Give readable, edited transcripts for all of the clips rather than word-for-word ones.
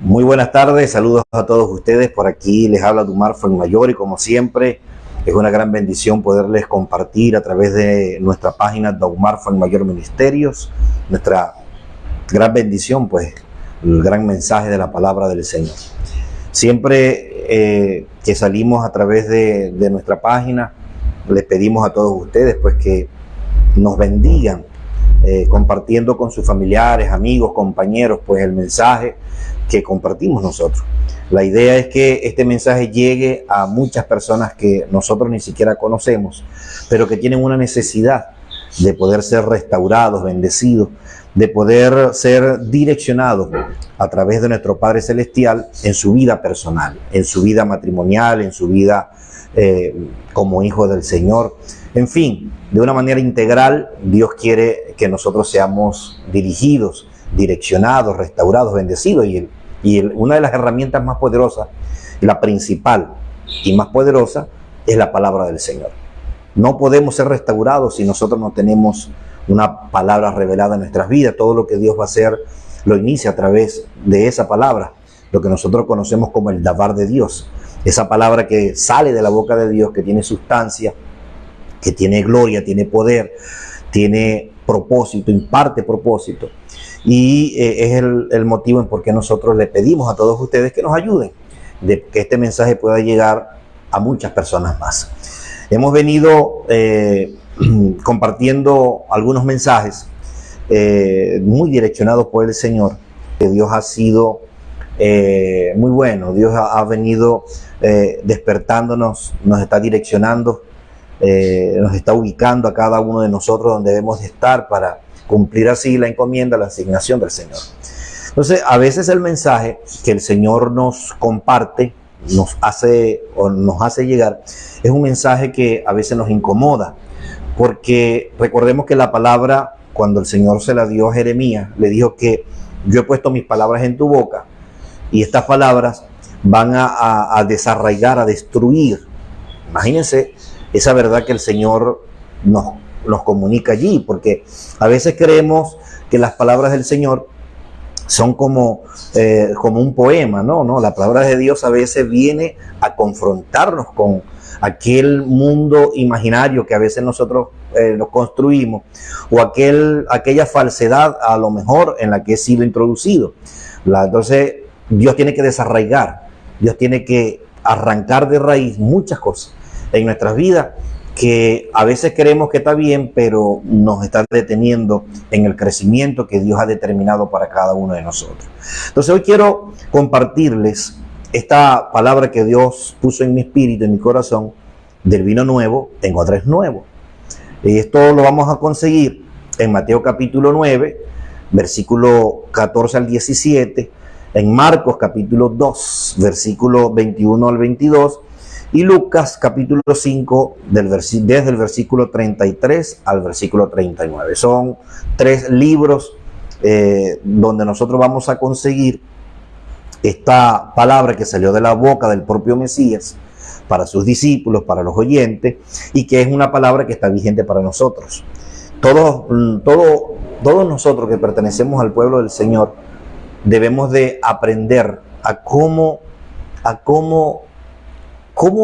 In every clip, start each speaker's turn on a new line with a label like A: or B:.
A: Muy buenas tardes, saludos a todos ustedes. Por aquí les habla Dumar Fuenmayor y como siempre es una gran bendición poderles compartir a través de nuestra página Dumar Fuenmayor Ministerios, nuestra gran bendición, pues el gran mensaje de la palabra del Señor. Siempre que salimos a través de nuestra página, les pedimos a todos ustedes pues que nos bendigan compartiendo con sus familiares, amigos, compañeros, pues el mensaje que compartimos nosotros. La idea es que este mensaje llegue a muchas personas que nosotros ni siquiera conocemos, pero que tienen una necesidad de poder ser restaurados, bendecidos, de poder ser direccionados a través de nuestro Padre Celestial en su vida personal, en su vida matrimonial, en su vida como hijo del Señor. En fin, de una manera integral, Dios quiere que nosotros seamos dirigidos, direccionados, restaurados, bendecidos. Y una de las herramientas más poderosas, la principal y más poderosa, es la palabra del Señor. No podemos ser restaurados si nosotros no tenemos una palabra revelada en nuestras vidas. Todo lo que Dios va a hacer lo inicia a través de esa palabra, lo que nosotros conocemos como el Dabar de Dios. Esa palabra que sale de la boca de Dios, que tiene sustancia, que tiene gloria, tiene poder, tiene propósito, imparte propósito. Y es el motivo en por qué nosotros le pedimos a todos ustedes que nos ayuden, de que este mensaje pueda llegar a muchas personas más. Hemos venido compartiendo algunos mensajes muy direccionados por el Señor, que Dios ha sido muy bueno. Dios ha venido despertándonos, nos está direccionando, nos está ubicando a cada uno de nosotros donde debemos de estar para cumplir así la encomienda, la asignación del Señor. Entonces, a veces el mensaje que el Señor nos comparte, nos hace llegar, es un mensaje que a veces nos incomoda, porque recordemos que la palabra, cuando el Señor se la dio a Jeremías, le dijo que yo he puesto mis palabras en tu boca y estas palabras van a desarraigar, a destruir. Imagínense esa verdad que el Señor nos comunica allí, porque a veces creemos que las palabras del Señor son como un poema. No, la palabra de Dios a veces viene a confrontarnos con aquel mundo imaginario que a veces nosotros nos construimos, o aquella falsedad a lo mejor en la que he sido introducido. Entonces Dios tiene que desarraigar, Dios tiene que arrancar de raíz muchas cosas en nuestras vidas que a veces creemos que está bien, pero nos está deteniendo en el crecimiento que Dios ha determinado para cada uno de nosotros. Entonces hoy quiero compartirles esta palabra que Dios puso en mi espíritu, en mi corazón. Del vino nuevo en odres nuevos. Y esto lo vamos a conseguir en Mateo capítulo 9, versículo 14 al 17, en Marcos capítulo 2, versículo 21 al 22, y Lucas capítulo 5 desde el versículo 33 al versículo 39. Son 3 libros donde nosotros vamos a conseguir esta palabra que salió de la boca del propio Mesías para sus discípulos, para los oyentes, y que es una palabra que está vigente para nosotros. Todos nosotros que pertenecemos al pueblo del Señor debemos de aprender a cómo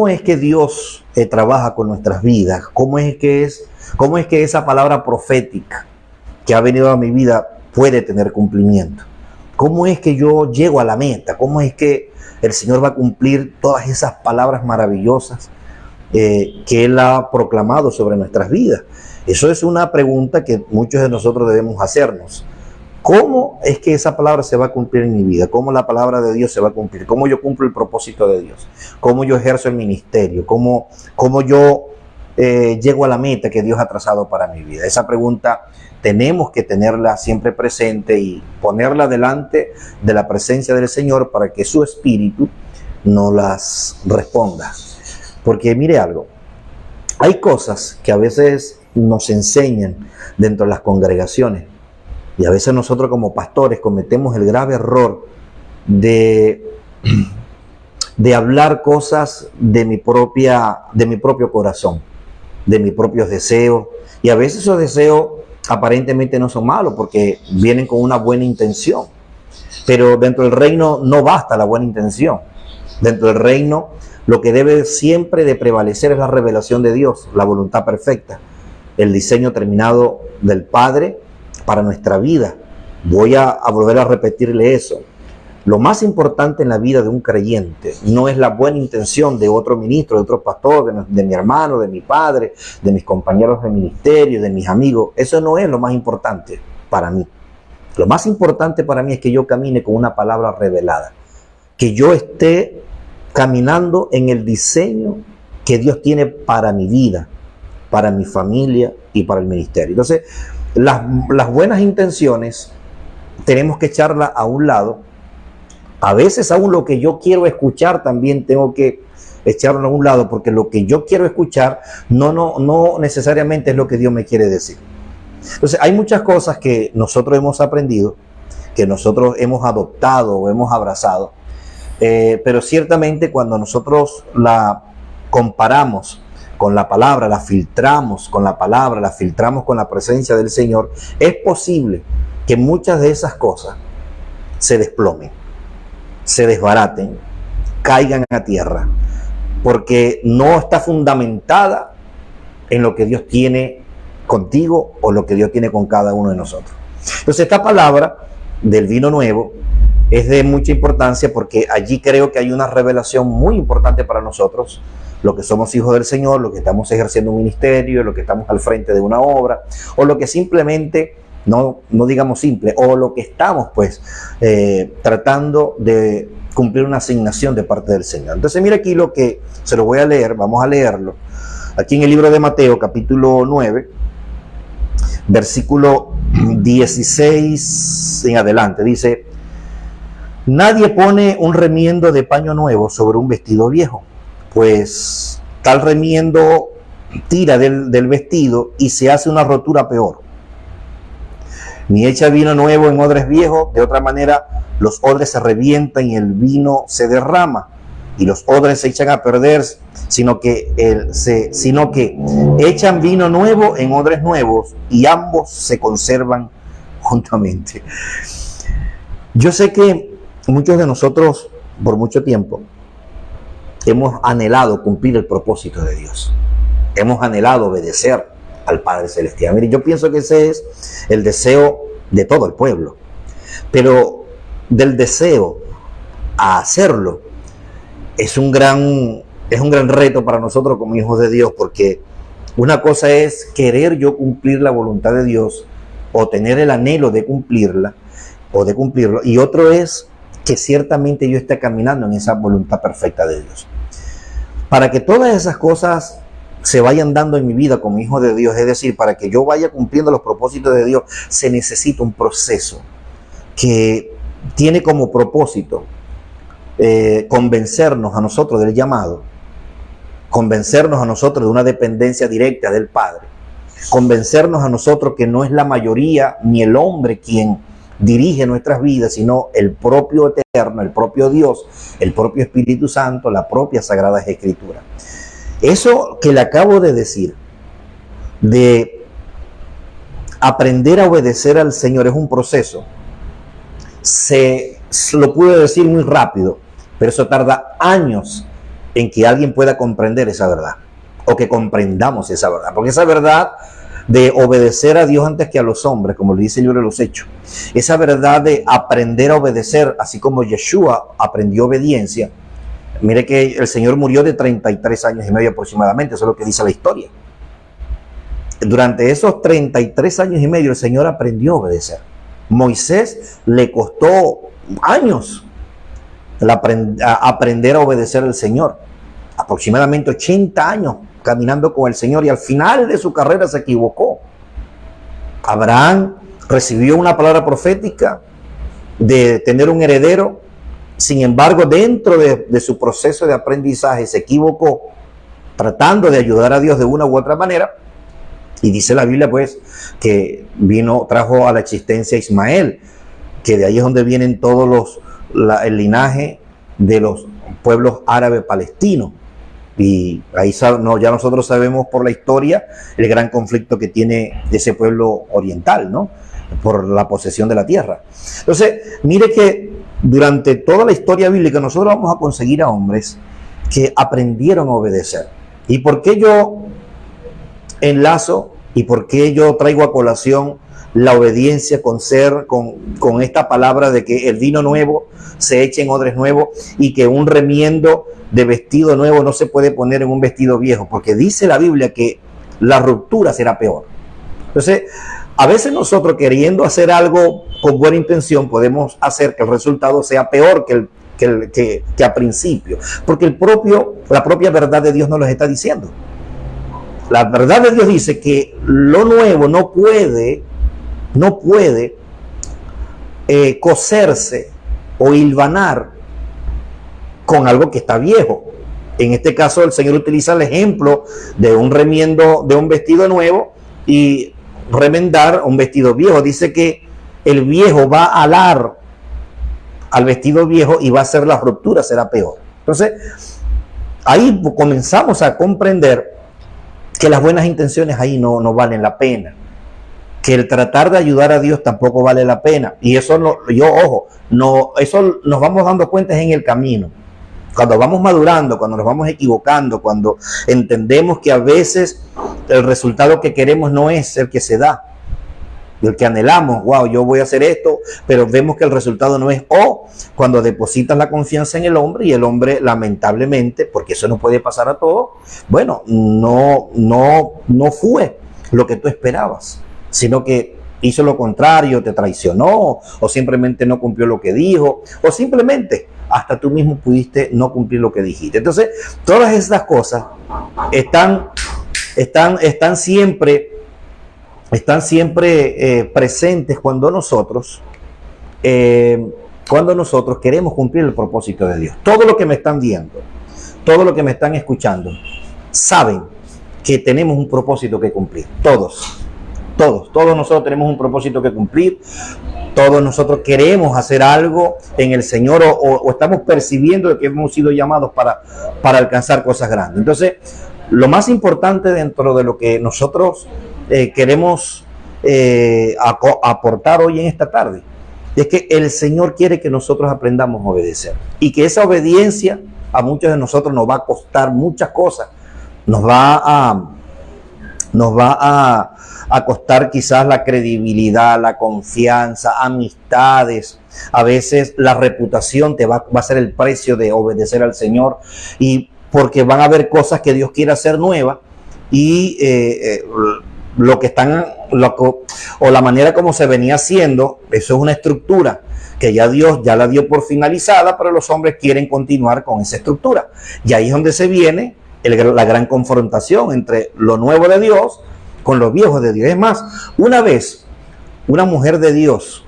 A: es que Dios trabaja con nuestras vidas, cómo es que esa palabra profética que ha venido a mi vida puede tener cumplimiento. Cómo es que yo llego a la meta, cómo es que el Señor va a cumplir todas esas palabras maravillosas que Él ha proclamado sobre nuestras vidas. Eso es una pregunta que muchos de nosotros debemos hacernos. ¿Cómo es que esa palabra se va a cumplir en mi vida? ¿Cómo la palabra de Dios se va a cumplir? ¿Cómo yo cumplo el propósito de Dios? ¿Cómo yo ejerzo el ministerio? ¿Cómo yo llego a la meta que Dios ha trazado para mi vida? Esa pregunta tenemos que tenerla siempre presente y ponerla delante de la presencia del Señor para que su Espíritu nos las responda. Porque mire algo, hay cosas que a veces nos enseñan dentro de las congregaciones. Y a veces nosotros como pastores cometemos el grave error de hablar cosas de mi propio corazón, de mis propios deseos. Y a veces esos deseos aparentemente no son malos porque vienen con una buena intención. Pero dentro del reino no basta la buena intención. Dentro del reino lo que debe siempre de prevalecer es la revelación de Dios, la voluntad perfecta, el diseño terminado del Padre para nuestra vida. Voy a volver a repetirle eso. Lo más importante en la vida de un creyente no es la buena intención de otro ministro, de otro pastor, de mi hermano, de mi padre, de mis compañeros de ministerio, de mis amigos. Eso no es lo más importante para mí. Lo más importante para mí es que yo camine con una palabra revelada, que yo esté caminando en el diseño que Dios tiene para mi vida, para mi familia y para el ministerio. Entonces, las buenas intenciones tenemos que echarlas a un lado. A veces aún lo que yo quiero escuchar también tengo que echarlo a un lado, porque lo que yo quiero escuchar no necesariamente es lo que Dios me quiere decir. Entonces hay muchas cosas que nosotros hemos aprendido, que nosotros hemos adoptado o hemos abrazado, pero ciertamente cuando nosotros la comparamos con la palabra, la filtramos con la palabra, la filtramos con la presencia del Señor, es posible que muchas de esas cosas se desplomen, se desbaraten, caigan a tierra, porque no está fundamentada en lo que Dios tiene contigo o lo que Dios tiene con cada uno de nosotros. Entonces esta palabra del vino nuevo es de mucha importancia, porque allí creo que hay una revelación muy importante para nosotros, lo que somos hijos del Señor, lo que estamos ejerciendo un ministerio, lo que estamos al frente de una obra, o lo que simplemente, no digamos simple, o lo que estamos pues tratando de cumplir una asignación de parte del Señor. Entonces mira aquí lo que se lo voy a leer, vamos a leerlo, aquí en el libro de Mateo capítulo 9, versículo 16 en adelante, dice: nadie pone un remiendo de paño nuevo sobre un vestido viejo, pues tal remiendo tira del vestido y se hace una rotura peor. Ni echa vino nuevo en odres viejos, de otra manera los odres se revientan y el vino se derrama y los odres se echan a perder, sino que echan vino nuevo en odres nuevos y ambos se conservan juntamente. Yo sé que muchos de nosotros por mucho tiempo hemos anhelado cumplir el propósito de Dios, hemos anhelado obedecer al Padre Celestial. Mire, yo pienso que ese es el deseo de todo el pueblo, pero del deseo a hacerlo es un gran reto para nosotros como hijos de Dios, porque una cosa es querer yo cumplir la voluntad de Dios o tener el anhelo de cumplirla o de cumplirlo, y otro es que ciertamente yo esté caminando en esa voluntad perfecta de Dios. Para que todas esas cosas se vayan dando en mi vida como hijo de Dios, es decir, para que yo vaya cumpliendo los propósitos de Dios, se necesita un proceso que tiene como propósito convencernos a nosotros del llamado, convencernos a nosotros de una dependencia directa del Padre, convencernos a nosotros que no es la mayoría ni el hombre quien dirige nuestras vidas, sino el propio Eterno, el propio Dios, el propio Espíritu Santo, la propia Sagrada Escritura. Eso que le acabo de decir, de aprender a obedecer al Señor, es un proceso. Se lo pude decir muy rápido, pero eso tarda años en que alguien pueda comprender esa verdad, o que comprendamos esa verdad, porque esa verdad de obedecer a Dios antes que a los hombres, como le dice el libro de los Hechos, esa verdad de aprender a obedecer, así como Yeshua aprendió obediencia. Mire que el Señor murió de 33 años y medio aproximadamente, eso es lo que dice la historia. Durante esos 33 años y medio el Señor aprendió a obedecer. Moisés le costó años aprender a obedecer al Señor, aproximadamente 80 años caminando con el Señor, y al final de su carrera se equivocó. Abraham recibió una palabra profética de tener un heredero, sin embargo dentro de su proceso de aprendizaje se equivocó, tratando de ayudar a Dios de una u otra manera, y dice la Biblia pues que trajo a la existencia a Ismael, que de ahí es donde vienen todos el linaje de los pueblos árabes palestinos. Y ahí ya nosotros sabemos por la historia el gran conflicto que tiene ese pueblo oriental, ¿no? Por la posesión de la tierra. Entonces, mire que durante toda la historia bíblica nosotros vamos a conseguir a hombres que aprendieron a obedecer. ¿Y por qué yo enlazo y por qué yo traigo a colación la obediencia con esta palabra de que el vino nuevo se eche en odres nuevos y que un remiendo de vestido nuevo no se puede poner en un vestido viejo? Porque dice la Biblia que la ruptura será peor. Entonces, a veces nosotros, queriendo hacer algo con buena intención, podemos hacer que el resultado sea peor que a principio, porque la propia verdad de Dios nos lo está diciendo. La verdad de Dios dice que lo nuevo no puede coserse o hilvanar con algo que está viejo. En este caso, el Señor utiliza el ejemplo de un remiendo de un vestido nuevo y remendar un vestido viejo. Dice que el viejo va a alar al vestido viejo y va a hacer la ruptura, será peor. Entonces, ahí comenzamos a comprender que las buenas intenciones ahí no valen la pena, que el tratar de ayudar a Dios tampoco vale la pena. Y eso eso nos vamos dando cuenta en el camino. Cuando vamos madurando, cuando nos vamos equivocando, cuando entendemos que a veces el resultado que queremos no es el que se da, el que anhelamos. Wow, yo voy a hacer esto, pero vemos que el resultado no es. O cuando depositas la confianza en el hombre y el hombre, lamentablemente, porque eso no puede pasar a todos, bueno, no fue lo que tú esperabas, sino que hizo lo contrario, te traicionó, o simplemente no cumplió lo que dijo, o simplemente hasta tú mismo pudiste no cumplir lo que dijiste. Entonces, todas estas cosas están siempre presentes cuando nosotros queremos cumplir el propósito de Dios. Todo lo que me están viendo, todo lo que me están escuchando, saben que tenemos un propósito que cumplir. Todos nosotros tenemos un propósito que cumplir. Todos nosotros queremos hacer algo en el Señor o estamos percibiendo que hemos sido llamados para alcanzar cosas grandes. Entonces, lo más importante dentro de lo que nosotros queremos aportar hoy en esta tarde es que el Señor quiere que nosotros aprendamos a obedecer y que esa obediencia a muchos de nosotros nos va a costar muchas cosas. Nos va a costar quizás la credibilidad, la confianza, amistades. A veces la reputación va a ser el precio de obedecer al Señor, y porque van a haber cosas que Dios quiere hacer nuevas y la manera como se venía haciendo, eso es una estructura que ya Dios ya la dio por finalizada, pero los hombres quieren continuar con esa estructura. Y ahí es donde se viene la gran confrontación entre lo nuevo de Dios con lo viejo de Dios. Es más, una vez una mujer de Dios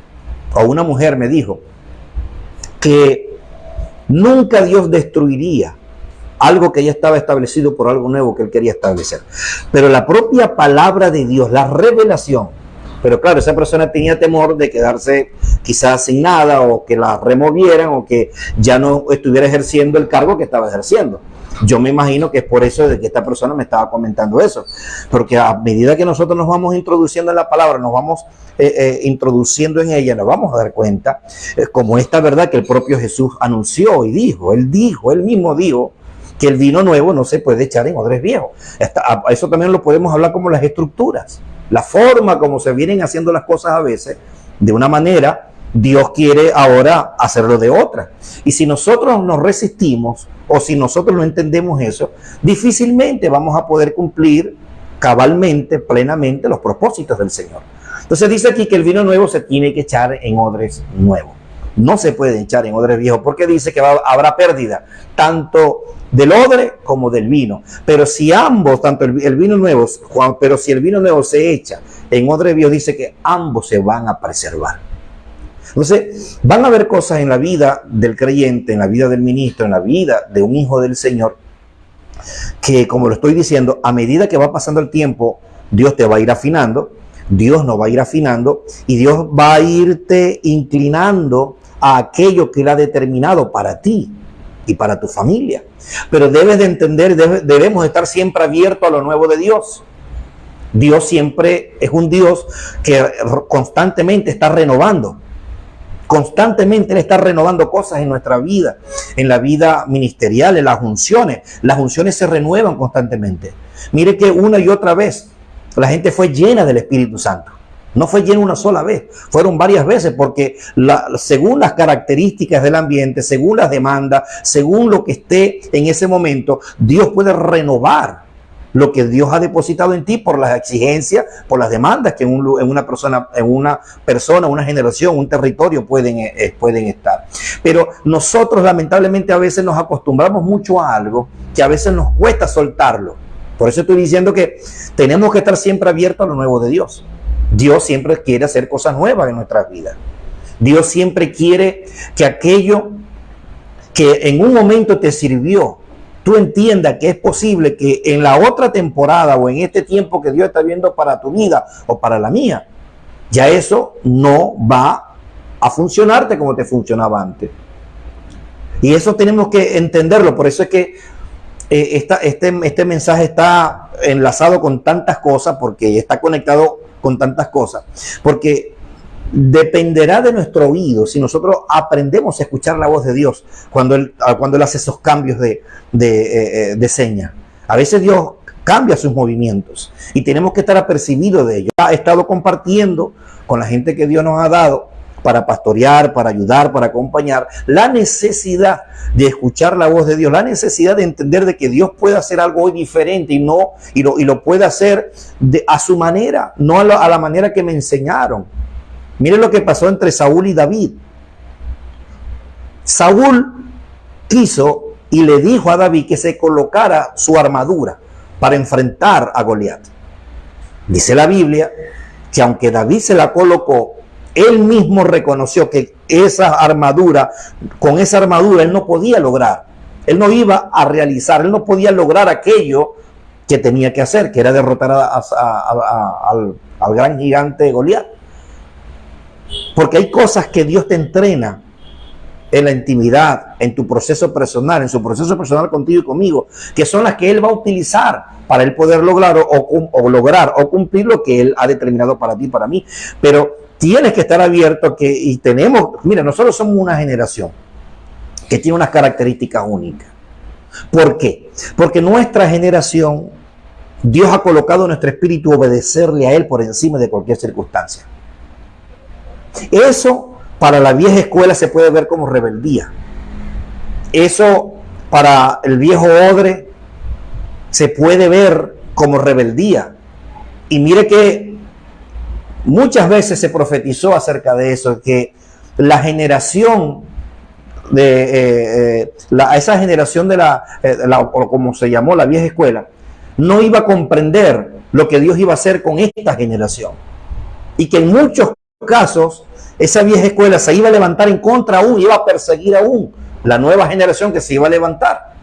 A: o una mujer me dijo que nunca Dios destruiría algo que ya estaba establecido por algo nuevo que Él quería establecer. Pero la propia palabra de Dios, la revelación, pero claro, esa persona tenía temor de quedarse quizás sin nada, o que la removieran, o que ya no estuviera ejerciendo el cargo que estaba ejerciendo. Yo me imagino que es por eso de que esta persona me estaba comentando eso, porque a medida que nosotros nos vamos introduciendo en la palabra, nos vamos introduciendo en ella, nos vamos a dar cuenta, como esta verdad que el propio Jesús anunció y dijo. Él mismo dijo que el vino nuevo no se puede echar en odres viejos. Eso también lo podemos hablar como las estructuras, la forma como se vienen haciendo las cosas a veces de una manera. Dios quiere ahora hacerlo de otra. Y si nosotros nos resistimos, o si nosotros no entendemos eso, difícilmente vamos a poder cumplir cabalmente, plenamente los propósitos del Señor. Entonces dice aquí que el vino nuevo se tiene que echar en odres nuevos. No se puede echar en odres viejos, porque dice que habrá pérdida tanto del odre como del vino. Pero si ambos, tanto el vino nuevo, pero si el vino nuevo se echa en odre viejo, dice que ambos se van a preservar. Entonces, van a haber cosas en la vida del creyente, en la vida del ministro, en la vida de un hijo del Señor, que, como lo estoy diciendo, a medida que va pasando el tiempo, Dios te va a ir afinando, Dios nos va a ir afinando, y Dios va a irte inclinando a aquello que Él ha determinado para ti y para tu familia. Pero debes de entender, debemos estar siempre abiertos a lo nuevo de Dios. Dios siempre es un Dios que constantemente está renovando. Constantemente Él está renovando cosas en nuestra vida, en la vida ministerial, en las unciones. Las unciones se renuevan constantemente. Mire que una y otra vez la gente fue llena del Espíritu Santo. No fue llena una sola vez, fueron varias veces, porque según las características del ambiente, según las demandas, según lo que esté en ese momento, Dios puede renovar lo que Dios ha depositado en ti por las exigencias, por las demandas que en una persona, una generación, un territorio pueden estar. Pero nosotros lamentablemente a veces nos acostumbramos mucho a algo que a veces nos cuesta soltarlo. Por eso estoy diciendo que tenemos que estar siempre abiertos a lo nuevo de Dios. Dios siempre quiere hacer cosas nuevas en nuestras vidas. Dios siempre quiere que aquello que en un momento te sirvió, tú entiendas que es posible que en la otra temporada o en este tiempo que Dios está viendo para tu vida o para la mía, ya eso no va a funcionarte como te funcionaba antes. Y eso tenemos que entenderlo. Por eso es que este mensaje está enlazado con tantas cosas, porque está conectado con tantas cosas, porque dependerá de nuestro oído si nosotros aprendemos a escuchar la voz de Dios cuando Él hace esos cambios de seña. A veces Dios cambia sus movimientos y tenemos que estar apercibidos de ello. He estado compartiendo con la gente que Dios nos ha dado para pastorear, para ayudar, para acompañar, la necesidad de escuchar la voz de Dios, la necesidad de entender de que Dios puede hacer algo hoy diferente y lo puede hacer a su manera, no a la manera que me enseñaron. Miren lo que pasó entre Saúl y David. Saúl quiso y le dijo a David que se colocara su armadura para enfrentar a Goliat. Dice la Biblia que aunque David se la colocó, él mismo reconoció que con esa armadura él no podía lograr, él no iba a realizar, él no podía lograr aquello que tenía que hacer, que era derrotar al gran gigante Goliat. Porque hay cosas que Dios te entrena en la intimidad, en tu proceso personal, en su proceso personal contigo y conmigo, que son las que Él va a utilizar para Él poder lograr o cumplir lo que Él ha determinado para ti y para mí. Pero tienes que estar abierto mira, nosotros somos una generación que tiene unas características únicas. ¿Por qué? Porque nuestra generación, Dios ha colocado en nuestro espíritu obedecerle a Él por encima de cualquier circunstancia. Eso para la vieja escuela se puede ver como rebeldía. Eso para el viejo odre se puede ver como rebeldía. Y mire que muchas veces se profetizó acerca de eso, que la generación esa generación o como se llamó la vieja escuela, no iba a comprender lo que Dios iba a hacer con esta generación. Y que en muchos casos esa vieja escuela se iba a levantar en contra aún, iba a perseguir aún la nueva generación que se iba a levantar.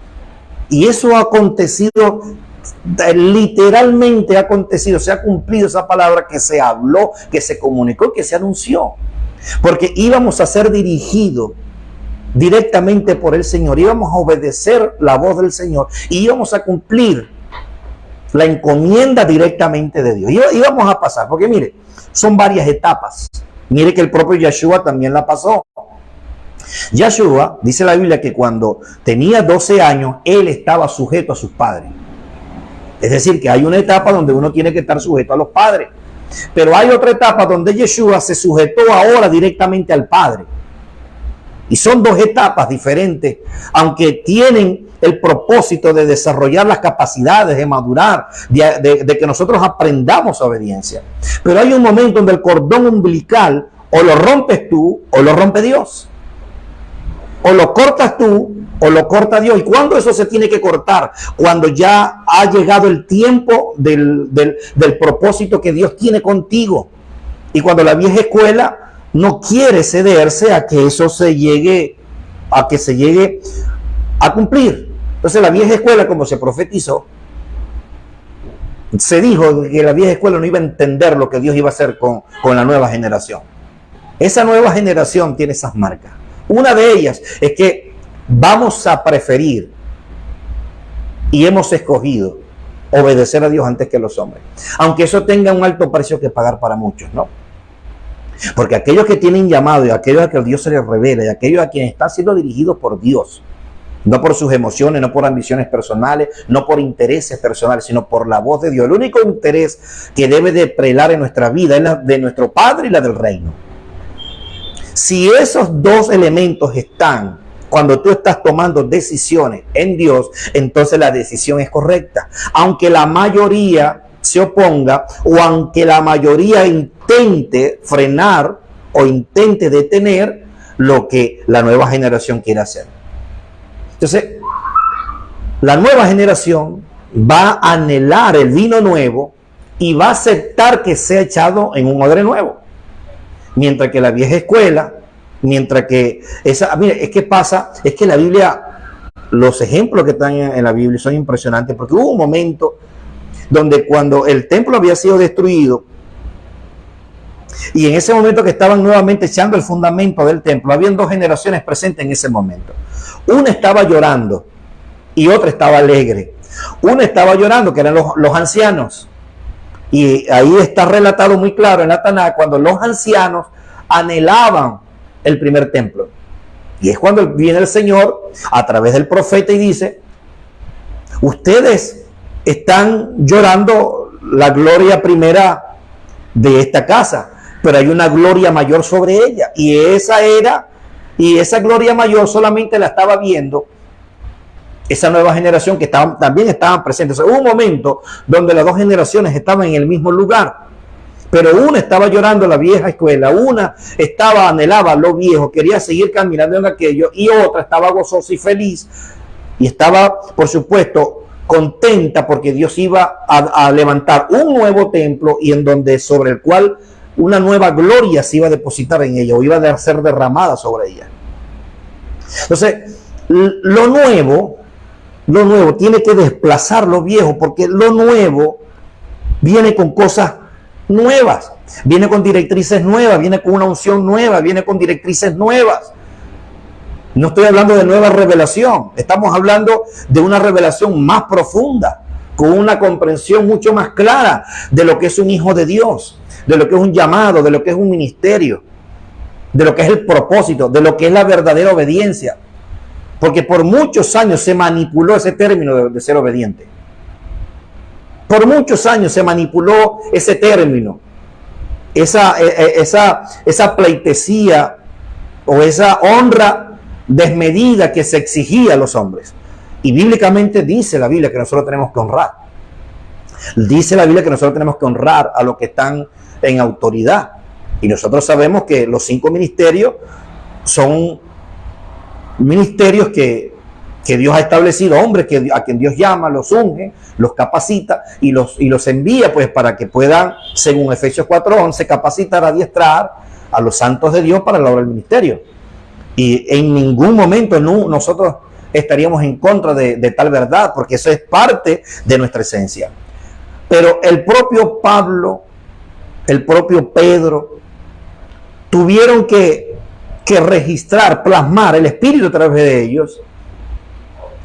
A: Y eso ha acontecido, literalmente ha acontecido, se ha cumplido esa palabra que se habló, que se comunicó, que se anunció. Porque íbamos a ser dirigidos directamente por el Señor, íbamos a obedecer la voz del Señor y íbamos a cumplir la encomienda directamente de Dios. Íbamos a pasar, porque mire, son varias etapas. Mire que el propio Yeshua también la pasó. Yeshua, dice la Biblia, que cuando tenía 12 años, él estaba sujeto a sus padres. Es decir, que hay una etapa donde uno tiene que estar sujeto a los padres. Pero hay otra etapa donde Yeshua se sujetó ahora directamente al Padre. Y son dos etapas diferentes, aunque tienen el propósito de desarrollar las capacidades, de madurar, de que nosotros aprendamos obediencia. Pero hay un momento donde el cordón umbilical o lo rompes tú o lo rompe Dios. O lo cortas tú o lo corta Dios. ¿Y cuándo eso se tiene que cortar? Cuando ya ha llegado el tiempo del propósito que Dios tiene contigo. Y cuando la vieja escuela no quiere cederse a que eso se llegue a cumplir. Entonces la vieja escuela, como se profetizó, se dijo que la vieja escuela no iba a entender lo que Dios iba a hacer con la nueva generación. Esa nueva generación tiene esas marcas. Una de ellas es que vamos a preferir y hemos escogido obedecer a Dios antes que los hombres. Aunque eso tenga un alto precio que pagar para muchos, ¿no? Porque aquellos que tienen llamado y aquellos a que Dios se les revela y aquellos a quienes están siendo dirigidos por Dios, no por sus emociones, no por ambiciones personales, no por intereses personales, sino por la voz de Dios. El único interés que debe de prelar en nuestra vida es la de nuestro Padre y la del reino. Si esos dos elementos están cuando tú estás tomando decisiones en Dios, entonces la decisión es correcta. Aunque la mayoría se oponga o aunque la mayoría intente frenar o intente detener lo que la nueva generación quiere hacer. Entonces, la nueva generación va a anhelar el vino nuevo y va a aceptar que sea echado en un odre nuevo. Mientras que la vieja escuela, mientras que esa, mire, es que pasa, es que la Biblia, los ejemplos que están en la Biblia son impresionantes, porque hubo un momento donde cuando el templo había sido destruido, y en ese momento que estaban nuevamente echando el fundamento del templo, habían dos generaciones presentes en ese momento. Una estaba llorando y otra estaba alegre. Una estaba llorando, que eran los ancianos. Y ahí está relatado muy claro en la Tanakh, cuando los ancianos anhelaban el primer templo. Y es cuando viene el Señor a través del profeta y dice: ustedes están llorando la gloria primera de esta casa, pero hay una gloria mayor sobre ella, y esa gloria mayor solamente la estaba viendo esa nueva generación que también estaban presentes. O sea, hubo un momento donde las dos generaciones estaban en el mismo lugar, pero una estaba llorando la vieja escuela, una anhelaba lo viejo, quería seguir caminando en aquello, y otra estaba gozosa y feliz, y estaba, por supuesto, contenta porque Dios iba a levantar un nuevo templo y en donde sobre el cual una nueva gloria se iba a depositar en ella o iba a ser derramada sobre ella. Entonces, lo nuevo tiene que desplazar lo viejo, porque lo nuevo viene con cosas nuevas, viene con directrices nuevas, viene con una unción nueva, viene con directrices nuevas. No estoy hablando de nueva revelación, estamos hablando de una revelación más profunda, con una comprensión mucho más clara de lo que es un hijo de Dios, de lo que es un llamado, de lo que es un ministerio, de lo que es el propósito, de lo que es la verdadera obediencia. Porque por muchos años se manipuló ese término de ser obediente. Por muchos años se manipuló ese término, esa pleitesía o esa honra desmedida que se exigía a los hombres. Y bíblicamente dice la Biblia que nosotros tenemos que honrar. Dice la Biblia que nosotros tenemos que honrar a los que están en autoridad. Y nosotros sabemos que los 5 ministerios son ministerios que Dios ha establecido, hombres a quien Dios llama, los unge, los capacita y los envía pues para que puedan, según Efesios 4:11, capacitar, adiestrar a los santos de Dios para la obra del ministerio. Y en ningún momento nosotros estaríamos en contra de tal verdad, porque eso es parte de nuestra esencia. Pero el propio Pablo, el propio Pedro, tuvieron que registrar, plasmar el Espíritu a través de ellos,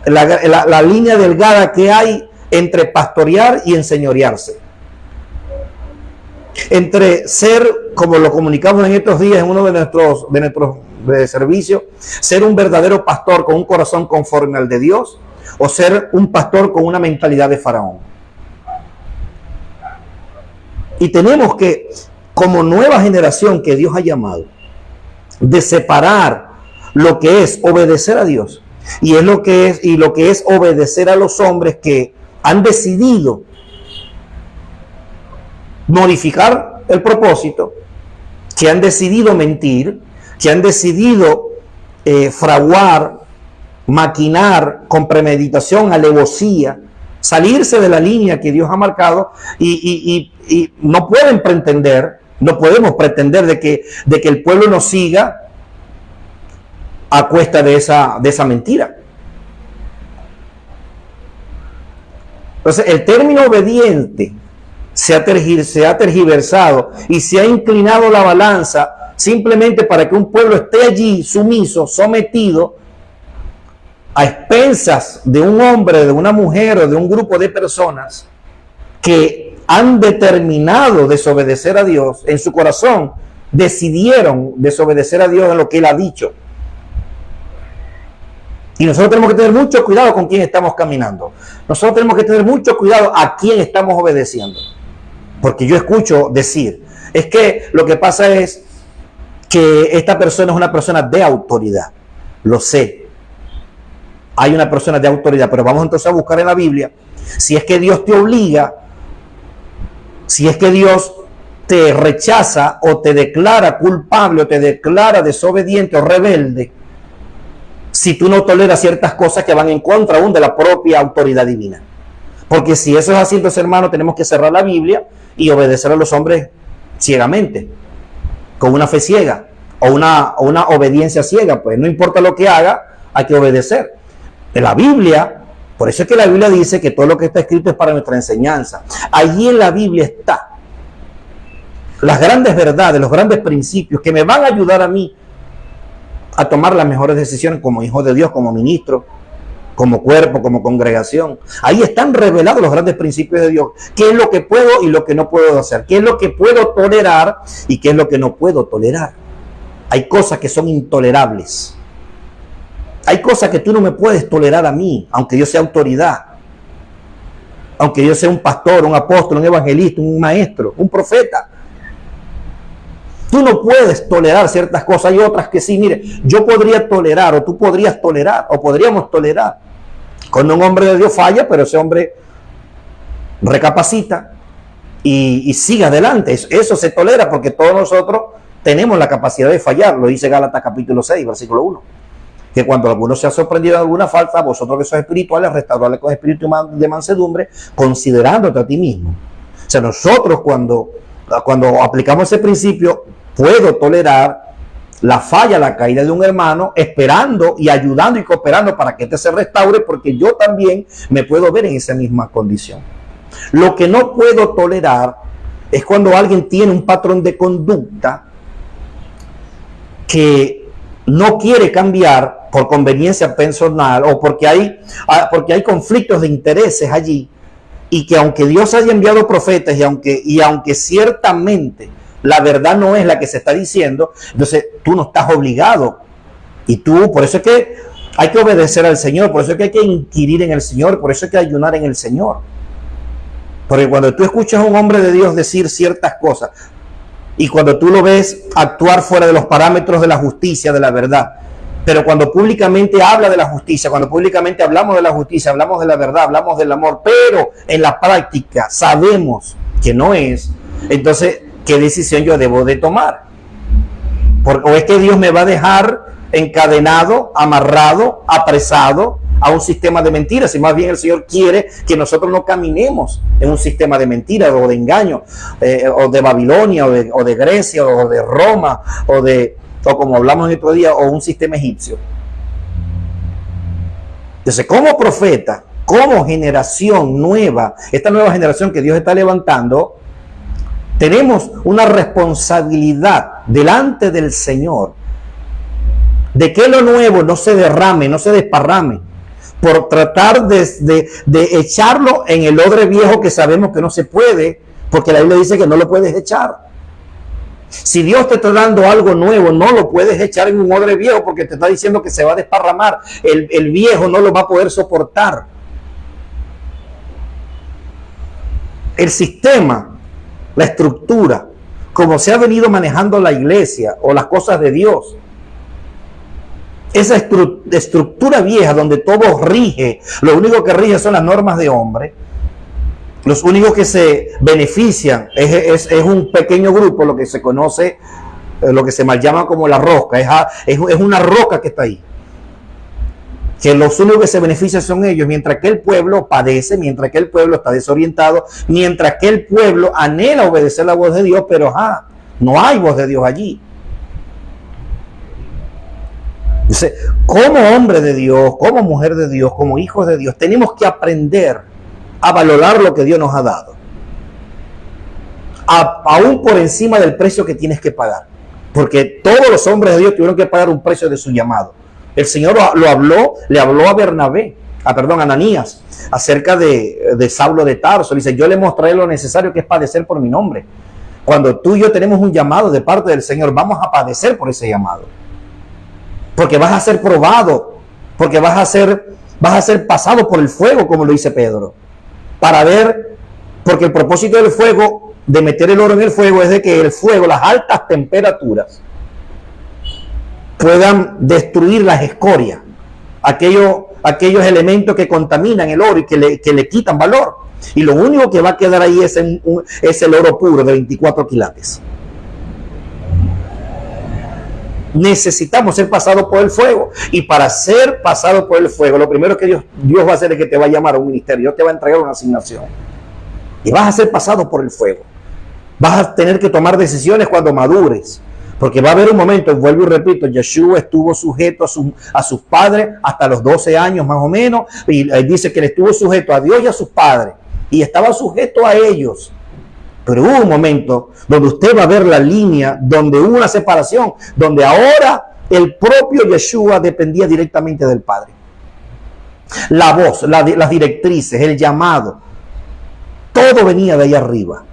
A: la línea delgada que hay entre pastorear y enseñorearse. Entre ser, como lo comunicamos en estos días en uno de nuestros servicios, ser un verdadero pastor con un corazón conforme al de Dios, o ser un pastor con una mentalidad de faraón. Y tenemos que, como nueva generación que Dios ha llamado, de separar lo que es obedecer a Dios y lo que es obedecer a los hombres que han decidido modificar el propósito, que han decidido mentir, que han decidido fraguar, maquinar con premeditación, alevosía, salirse de la línea que Dios ha marcado y no pueden pretender, no podemos pretender de que el pueblo nos siga a cuesta de esa mentira. Entonces, el término obediente se ha tergiversado y se ha inclinado la balanza simplemente para que un pueblo esté allí sumiso, sometido, a expensas de un hombre, de una mujer o de un grupo de personas que han determinado desobedecer a Dios en su corazón decidieron desobedecer a Dios en lo que Él ha dicho. Y nosotros tenemos que tener mucho cuidado con quién estamos caminando. Nosotros tenemos que tener mucho cuidado a quién estamos obedeciendo. Porque yo escucho decir, es que lo que pasa es que esta persona es una persona de autoridad. Lo sé. Hay una persona de autoridad, pero vamos entonces a buscar en la Biblia si es que Dios te obliga, si es que Dios te rechaza o te declara culpable o te declara desobediente o rebelde, si tú no toleras ciertas cosas que van en contra aún de la propia autoridad divina. Porque si eso es así, entonces, hermano, tenemos que cerrar la Biblia y obedecer a los hombres ciegamente, con una fe ciega o una obediencia ciega. Pues no importa lo que haga, hay que obedecer. En la Biblia, por eso es que la Biblia dice que todo lo que está escrito es para nuestra enseñanza. Allí en la Biblia está las grandes verdades, los grandes principios que me van a ayudar a mí a tomar las mejores decisiones como hijo de Dios, como ministro, como cuerpo, como congregación. Ahí están revelados los grandes principios de Dios. ¿Qué es lo que puedo y lo que no puedo hacer? ¿Qué es lo que puedo tolerar y qué es lo que no puedo tolerar? Hay cosas que son intolerables. Hay cosas que tú no me puedes tolerar a mí, aunque yo sea autoridad. Aunque yo sea un pastor, un apóstol, un evangelista, un maestro, un profeta. Tú no puedes tolerar ciertas cosas. Hay otras que sí. Mire, yo podría tolerar, o tú podrías tolerar, o podríamos tolerar. Cuando un hombre de Dios falla, pero ese hombre recapacita y sigue adelante. Eso se tolera porque todos nosotros tenemos la capacidad de fallar. Lo dice Gálatas capítulo 6, versículo 1. Que cuando alguno se ha sorprendido de alguna falta, vosotros que sois espirituales, restaurarle con espíritu de mansedumbre, considerándote a ti mismo. O sea, nosotros cuando aplicamos ese principio, puedo tolerar la falla, la caída de un hermano, esperando y ayudando y cooperando para que éste se restaure, porque yo también me puedo ver en esa misma condición. Lo que no puedo tolerar es cuando alguien tiene un patrón de conducta que no quiere cambiar por conveniencia personal o porque hay conflictos de intereses allí, y que aunque Dios haya enviado profetas y aunque ciertamente la verdad no es la que se está diciendo, entonces tú no estás obligado. Y por eso es que hay que obedecer al Señor, por eso es que hay que inquirir en el Señor, por eso hay que ayunar en el Señor. Porque cuando tú escuchas a un hombre de Dios decir ciertas cosas, y cuando tú lo ves actuar fuera de los parámetros de la justicia, de la verdad, pero cuando públicamente habla de la justicia, cuando públicamente hablamos de la justicia, hablamos de la verdad, hablamos del amor, pero en la práctica sabemos que no es, entonces, ¿qué decisión yo debo de tomar? ¿O es que Dios me va a dejar encadenado, amarrado, apresado a un sistema de mentiras? Y más bien el Señor quiere que nosotros no caminemos en un sistema de mentiras o de engaño, o de Babilonia, o de Grecia, o de Roma, o como hablamos el otro día, o un sistema egipcio. Entonces, como profeta, como generación nueva, esta nueva generación que Dios está levantando, tenemos una responsabilidad delante del Señor de que lo nuevo no se derrame, no se desparrame, por tratar de echarlo en el odre viejo, que sabemos que no se puede, porque la Biblia dice que no lo puedes echar. Si Dios te está dando algo nuevo, no lo puedes echar en un odre viejo, porque te está diciendo que se va a desparramar. El viejo no lo va a poder soportar. El sistema, la estructura, como se ha venido manejando la iglesia o las cosas de Dios, esa estructura vieja donde todo rige, lo único que rige son las normas de hombre, los únicos que se benefician es un pequeño grupo, lo que se conoce, lo que se llama como la rosca, es una roca que está ahí, que los únicos que se benefician son ellos, mientras que el pueblo padece, mientras que el pueblo está desorientado, mientras que el pueblo anhela obedecer la voz de Dios, pero no hay voz de Dios allí. Dice, como hombre de Dios, como mujer de Dios, como hijos de Dios, tenemos que aprender a valorar lo que Dios nos ha dado, aún por encima del precio que tienes que pagar, porque todos los hombres de Dios tuvieron que pagar un precio de su llamado. El Señor le habló a Ananías, acerca de Saulo de Tarso. Dice, yo le mostraré lo necesario que es padecer por mi nombre. Cuando tú y yo tenemos un llamado de parte del Señor, vamos a padecer por ese llamado. Porque vas a ser probado, porque vas a ser pasado por el fuego, como lo dice Pedro. Para ver, porque el propósito del fuego, de meter el oro en el fuego, es de que el fuego, las altas temperaturas, puedan destruir las escorias, aquellos elementos que contaminan el oro y que le quitan valor. Y lo único que va a quedar ahí es el oro puro de 24 quilates. Necesitamos ser pasados por el fuego. Y para ser pasados por el fuego, lo primero que Dios va a hacer es que te va a llamar a un ministerio. Dios te va a entregar una asignación. Y vas a ser pasado por el fuego. Vas a tener que tomar decisiones cuando madures. Porque va a haber un momento, vuelvo y repito, Yeshua estuvo sujeto a sus padres hasta los 12 años más o menos. Y dice que él estuvo sujeto a Dios y a sus padres. Y estaba sujeto a ellos. Pero hubo un momento donde usted va a ver la línea, donde hubo una separación, donde ahora el propio Yeshua dependía directamente del Padre. La voz, las directrices, el llamado, todo venía de ahí arriba.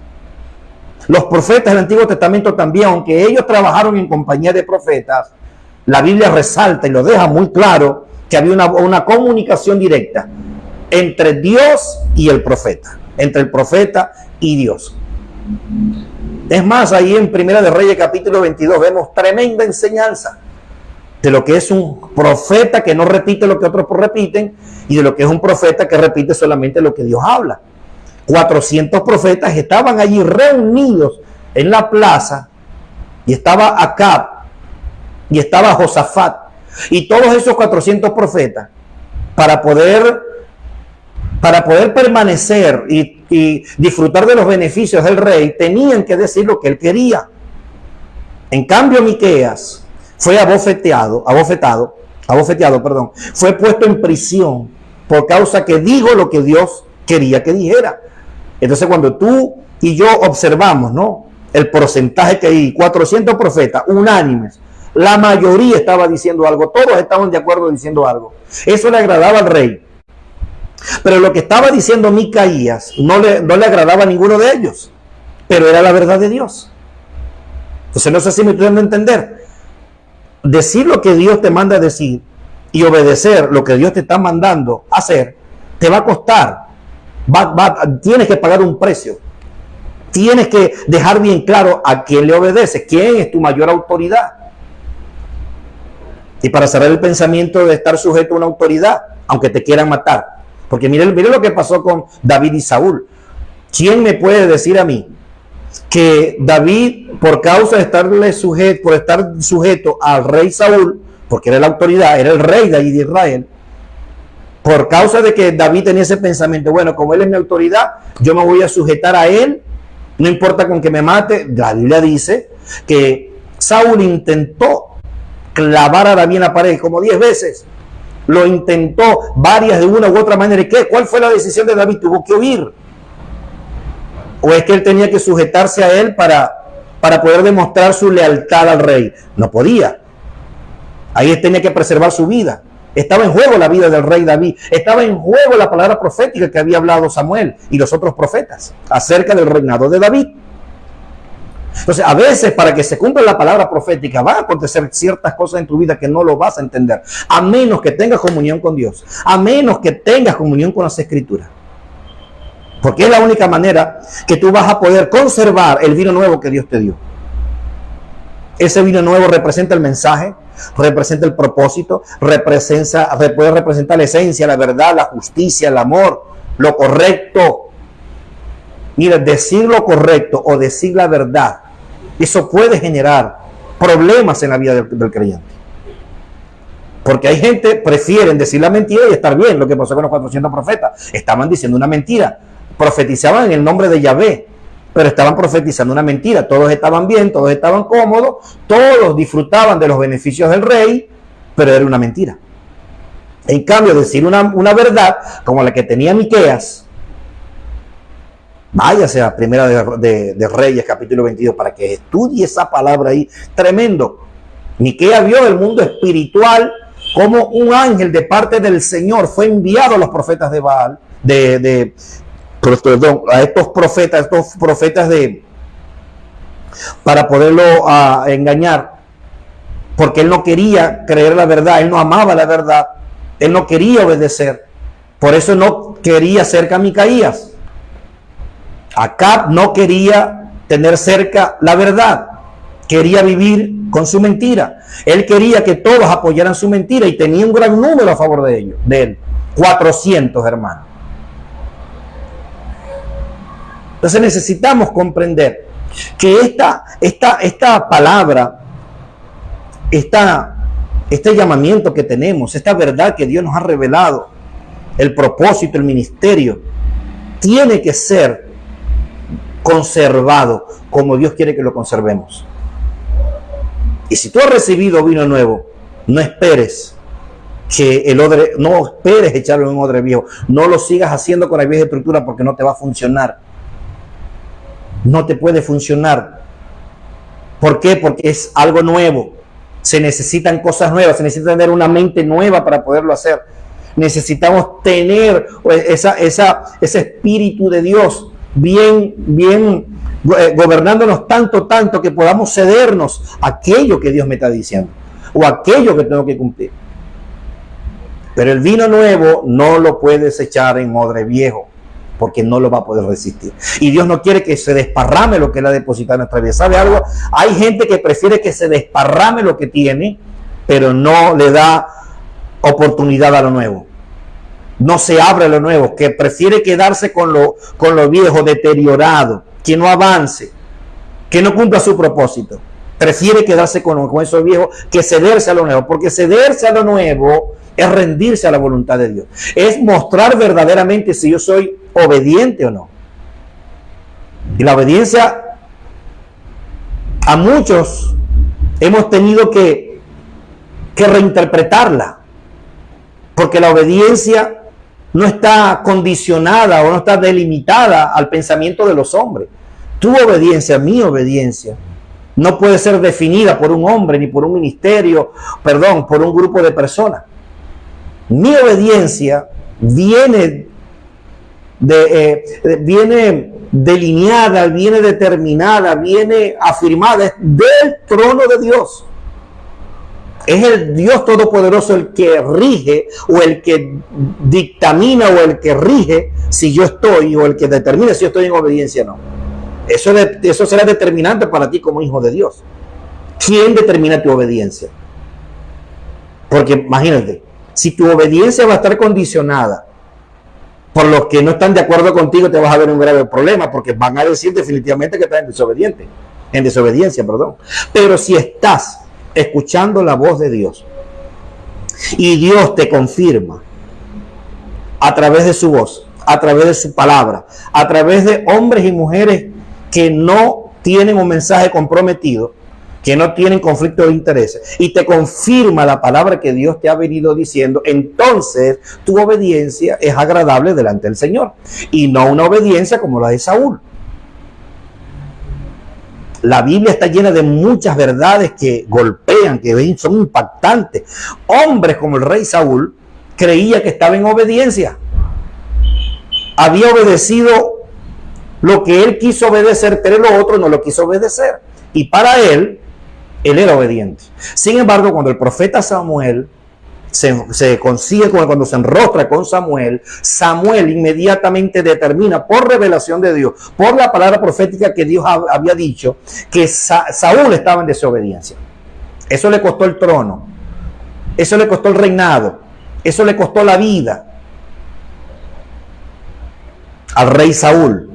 A: Los profetas del Antiguo Testamento también, aunque ellos trabajaron en compañía de profetas, la Biblia resalta y lo deja muy claro que había una comunicación directa entre Dios y el profeta, entre el profeta y Dios. Es más, ahí en Primera de Reyes capítulo 22 vemos tremenda enseñanza de lo que es un profeta que no repite lo que otros repiten y de lo que es un profeta que repite solamente lo que Dios habla. 400 profetas estaban allí reunidos en la plaza y estaba Acab y estaba Josafat y todos esos 400 profetas para poder permanecer y disfrutar de los beneficios del rey, tenían que decir lo que él quería. En cambio, Miqueas fue abofeteado, fue puesto en prisión por causa que dijo lo que Dios quería que dijera. Entonces, cuando tú y yo observamos, ¿no?, el porcentaje que hay, 400 profetas unánimes, la mayoría estaba diciendo algo, todos estaban de acuerdo diciendo algo. Eso le agradaba al rey. Pero lo que estaba diciendo Micaías no le agradaba a ninguno de ellos, pero era la verdad de Dios. Entonces no sé si me estoy dando a entender. Decir lo que Dios te manda a decir y obedecer lo que Dios te está mandando a hacer, te va a costar. Tienes que pagar un precio. Tienes que dejar bien claro a quién le obedeces, quién es tu mayor autoridad. Y para cerrar el pensamiento de estar sujeto a una autoridad, aunque te quieran matar. Porque mire lo que pasó con David y Saúl. ¿Quién me puede decir a mí que David, por causa de estar sujeto al rey Saúl, porque era la autoridad, era el rey de Israel, por causa de que David tenía ese pensamiento, bueno, como él es mi autoridad, yo me voy a sujetar a él, no importa con que me mate? La Biblia dice que Saúl intentó clavar a David en la pared como 10 veces. Lo intentó varias de una u otra manera. ¿Y qué? ¿Cuál fue la decisión de David? Tuvo que huir. ¿O es que él tenía que sujetarse a él para poder demostrar su lealtad al rey? No podía. Ahí él tenía que preservar su vida. Estaba en juego la vida del rey David. Estaba en juego la palabra profética que había hablado Samuel y los otros profetas acerca del reinado de David. Entonces, a veces para que se cumpla la palabra profética van a acontecer ciertas cosas en tu vida que no lo vas a entender, a menos que tengas comunión con Dios, a menos que tengas comunión con las Escrituras. Porque es la única manera que tú vas a poder conservar el vino nuevo que Dios te dio. Ese vino nuevo representa el mensaje, representa el propósito, puede representar la esencia, la verdad, la justicia, el amor, lo correcto. Mira, decir lo correcto o decir la verdad, eso puede generar problemas en la vida del creyente. Porque hay gente que prefieren decir la mentira y estar bien. Lo que pasó con los 400 profetas. Estaban diciendo una mentira. Profetizaban en el nombre de Yahvé, pero estaban profetizando una mentira. Todos estaban bien, todos estaban cómodos, todos disfrutaban de los beneficios del rey, pero era una mentira. En cambio, decir una verdad como la que tenía Miqueas, váyase a Primera de Reyes, capítulo 22, para que estudie esa palabra ahí. Tremendo. Miqueas vio el mundo espiritual como un ángel de parte del Señor fue enviado a los profetas de Baal, a estos profetas para poderlo engañar, porque él no quería creer la verdad, él no amaba la verdad, él no quería obedecer, por eso no quería cerca a Micaías. Acab no quería tener cerca la verdad, quería vivir con su mentira. Él quería que todos apoyaran su mentira y tenía un gran número a favor de ellos, de él, 400 hermanos. Entonces necesitamos comprender que esta palabra, este llamamiento que tenemos, esta verdad que Dios nos ha revelado, el propósito, el ministerio, tiene que ser conservado como Dios quiere que lo conservemos. Y si tú has recibido vino nuevo, no esperes que el odre, no esperes echarlo en un odre viejo, no lo sigas haciendo con la vieja estructura porque no te va a funcionar. No te puede funcionar. ¿Por qué? Porque es algo nuevo. Se necesitan cosas nuevas, se necesita tener una mente nueva para poderlo hacer. Necesitamos tener ese espíritu de Dios bien gobernándonos tanto que podamos cedernos a aquello que Dios me está diciendo o aquello que tengo que cumplir. Pero el vino nuevo no lo puedes echar en odre viejo, porque no lo va a poder resistir. Y Dios no quiere que se desparrame lo que Él ha depositado en nuestra vida. ¿Sabe algo? Hay gente que prefiere que se desparrame lo que tiene, pero no le da oportunidad a lo nuevo. No se abre a lo nuevo, que prefiere quedarse con lo viejo, deteriorado, que no avance, que no cumpla su propósito. Prefiere quedarse con eso viejo que cederse a lo nuevo, porque cederse a lo nuevo es rendirse a la voluntad de Dios. Es mostrar verdaderamente si yo soy obediente o no. Y la obediencia, a muchos hemos tenido que reinterpretarla, porque la obediencia no está condicionada o no está delimitada al pensamiento de los hombres. Tu obediencia, mi obediencia, no puede ser definida por un hombre ni por un ministerio, por un grupo de personas. Mi obediencia viene delineada, viene determinada, viene afirmada del trono de Dios. Es el Dios Todopoderoso el que rige o el que dictamina o el que rige si yo estoy o el que determina si yo estoy en obediencia o no. Eso será determinante para ti como hijo de Dios. ¿Quién determina tu obediencia? Porque imagínate, si tu obediencia va a estar condicionada por los que no están de acuerdo contigo, te vas a ver un grave problema, porque van a decir definitivamente que estás en desobediencia. Pero si estás escuchando la voz de Dios y Dios te confirma a través de su voz, a través de su palabra, a través de hombres y mujeres que no tienen un mensaje comprometido, que no tienen conflicto de intereses, y te confirma la palabra que Dios te ha venido diciendo, entonces tu obediencia es agradable delante del Señor, y no una obediencia como la de Saúl. La Biblia está llena de muchas verdades que golpean, que son impactantes. Hombres como el rey Saúl creía que estaba en obediencia. Había obedecido lo que él quiso obedecer, pero lo otro no lo quiso obedecer. Y para él era obediente. Sin embargo, cuando el profeta Samuel se consigue cuando se enrostra con Samuel, Samuel inmediatamente determina por revelación de Dios, por la palabra profética que Dios había dicho, que Saúl estaba en desobediencia. Eso le costó el trono, eso le costó el reinado, eso le costó la vida al rey Saúl.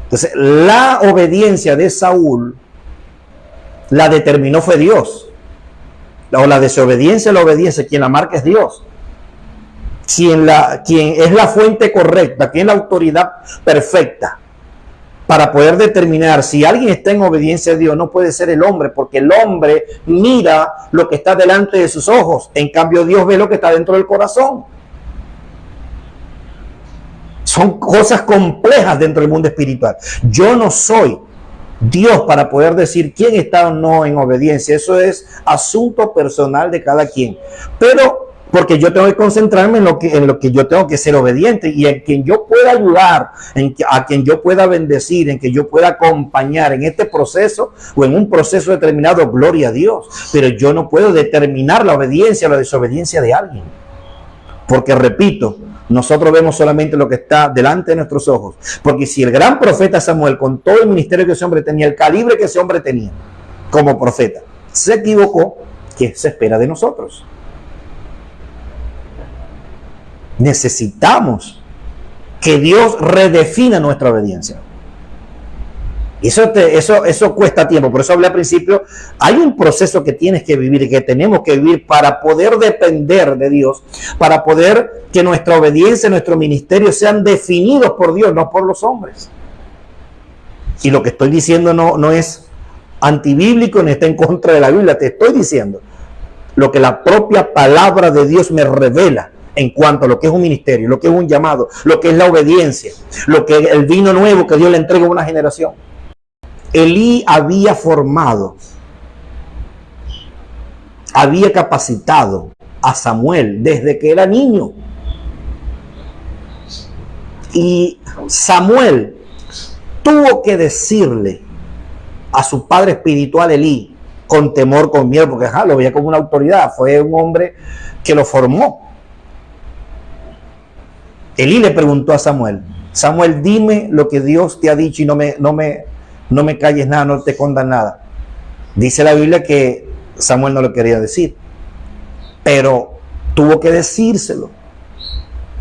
A: Entonces, la obediencia de Saúl la determinó fue Dios. O la desobediencia, la obediencia, quien la marca es Dios. Quien es la fuente correcta, quien es la autoridad perfecta para poder determinar si alguien está en obediencia a Dios, no puede ser el hombre, porque el hombre mira lo que está delante de sus ojos, en cambio Dios ve lo que está dentro del corazón. Son cosas complejas dentro del mundo espiritual. Yo no soy Dios para poder decir quién está o no en obediencia. Eso es asunto personal de cada quien. Pero Porque yo tengo que concentrarme en lo que yo tengo que ser obediente y en quien yo pueda ayudar, a quien yo pueda bendecir, en que yo pueda acompañar en este proceso o en un proceso determinado, gloria a Dios. Pero yo no puedo determinar la obediencia o la desobediencia de alguien. Porque repito, nosotros vemos solamente lo que está delante de nuestros ojos. Porque si el gran profeta Samuel, con todo el ministerio que ese hombre tenía, el calibre que ese hombre tenía como profeta, se equivocó, ¿qué se espera de nosotros? Necesitamos que Dios redefina nuestra obediencia. Y eso cuesta tiempo. Por eso hablé al principio, hay un proceso que tienes que vivir y que tenemos que vivir para poder depender de Dios, para poder que nuestra obediencia, nuestro ministerio sean definidos por Dios, no por los hombres. Y lo que estoy diciendo no es antibíblico ni está en contra de la Biblia. Te estoy diciendo lo que la propia palabra de Dios me revela en cuanto a lo que es un ministerio, lo que es un llamado, lo que es la obediencia, lo que es el vino nuevo que Dios le entrega a una generación. Elí había formado, había capacitado a Samuel desde que era niño. Y Samuel tuvo que decirle a su padre espiritual Elí, con temor, con miedo, porque lo veía como una autoridad, fue un hombre que lo formó. Elí le preguntó a Samuel, Samuel, dime lo que Dios te ha dicho y no me calles nada, no te escondas nada. Dice la Biblia que Samuel no lo quería decir, pero tuvo que decírselo.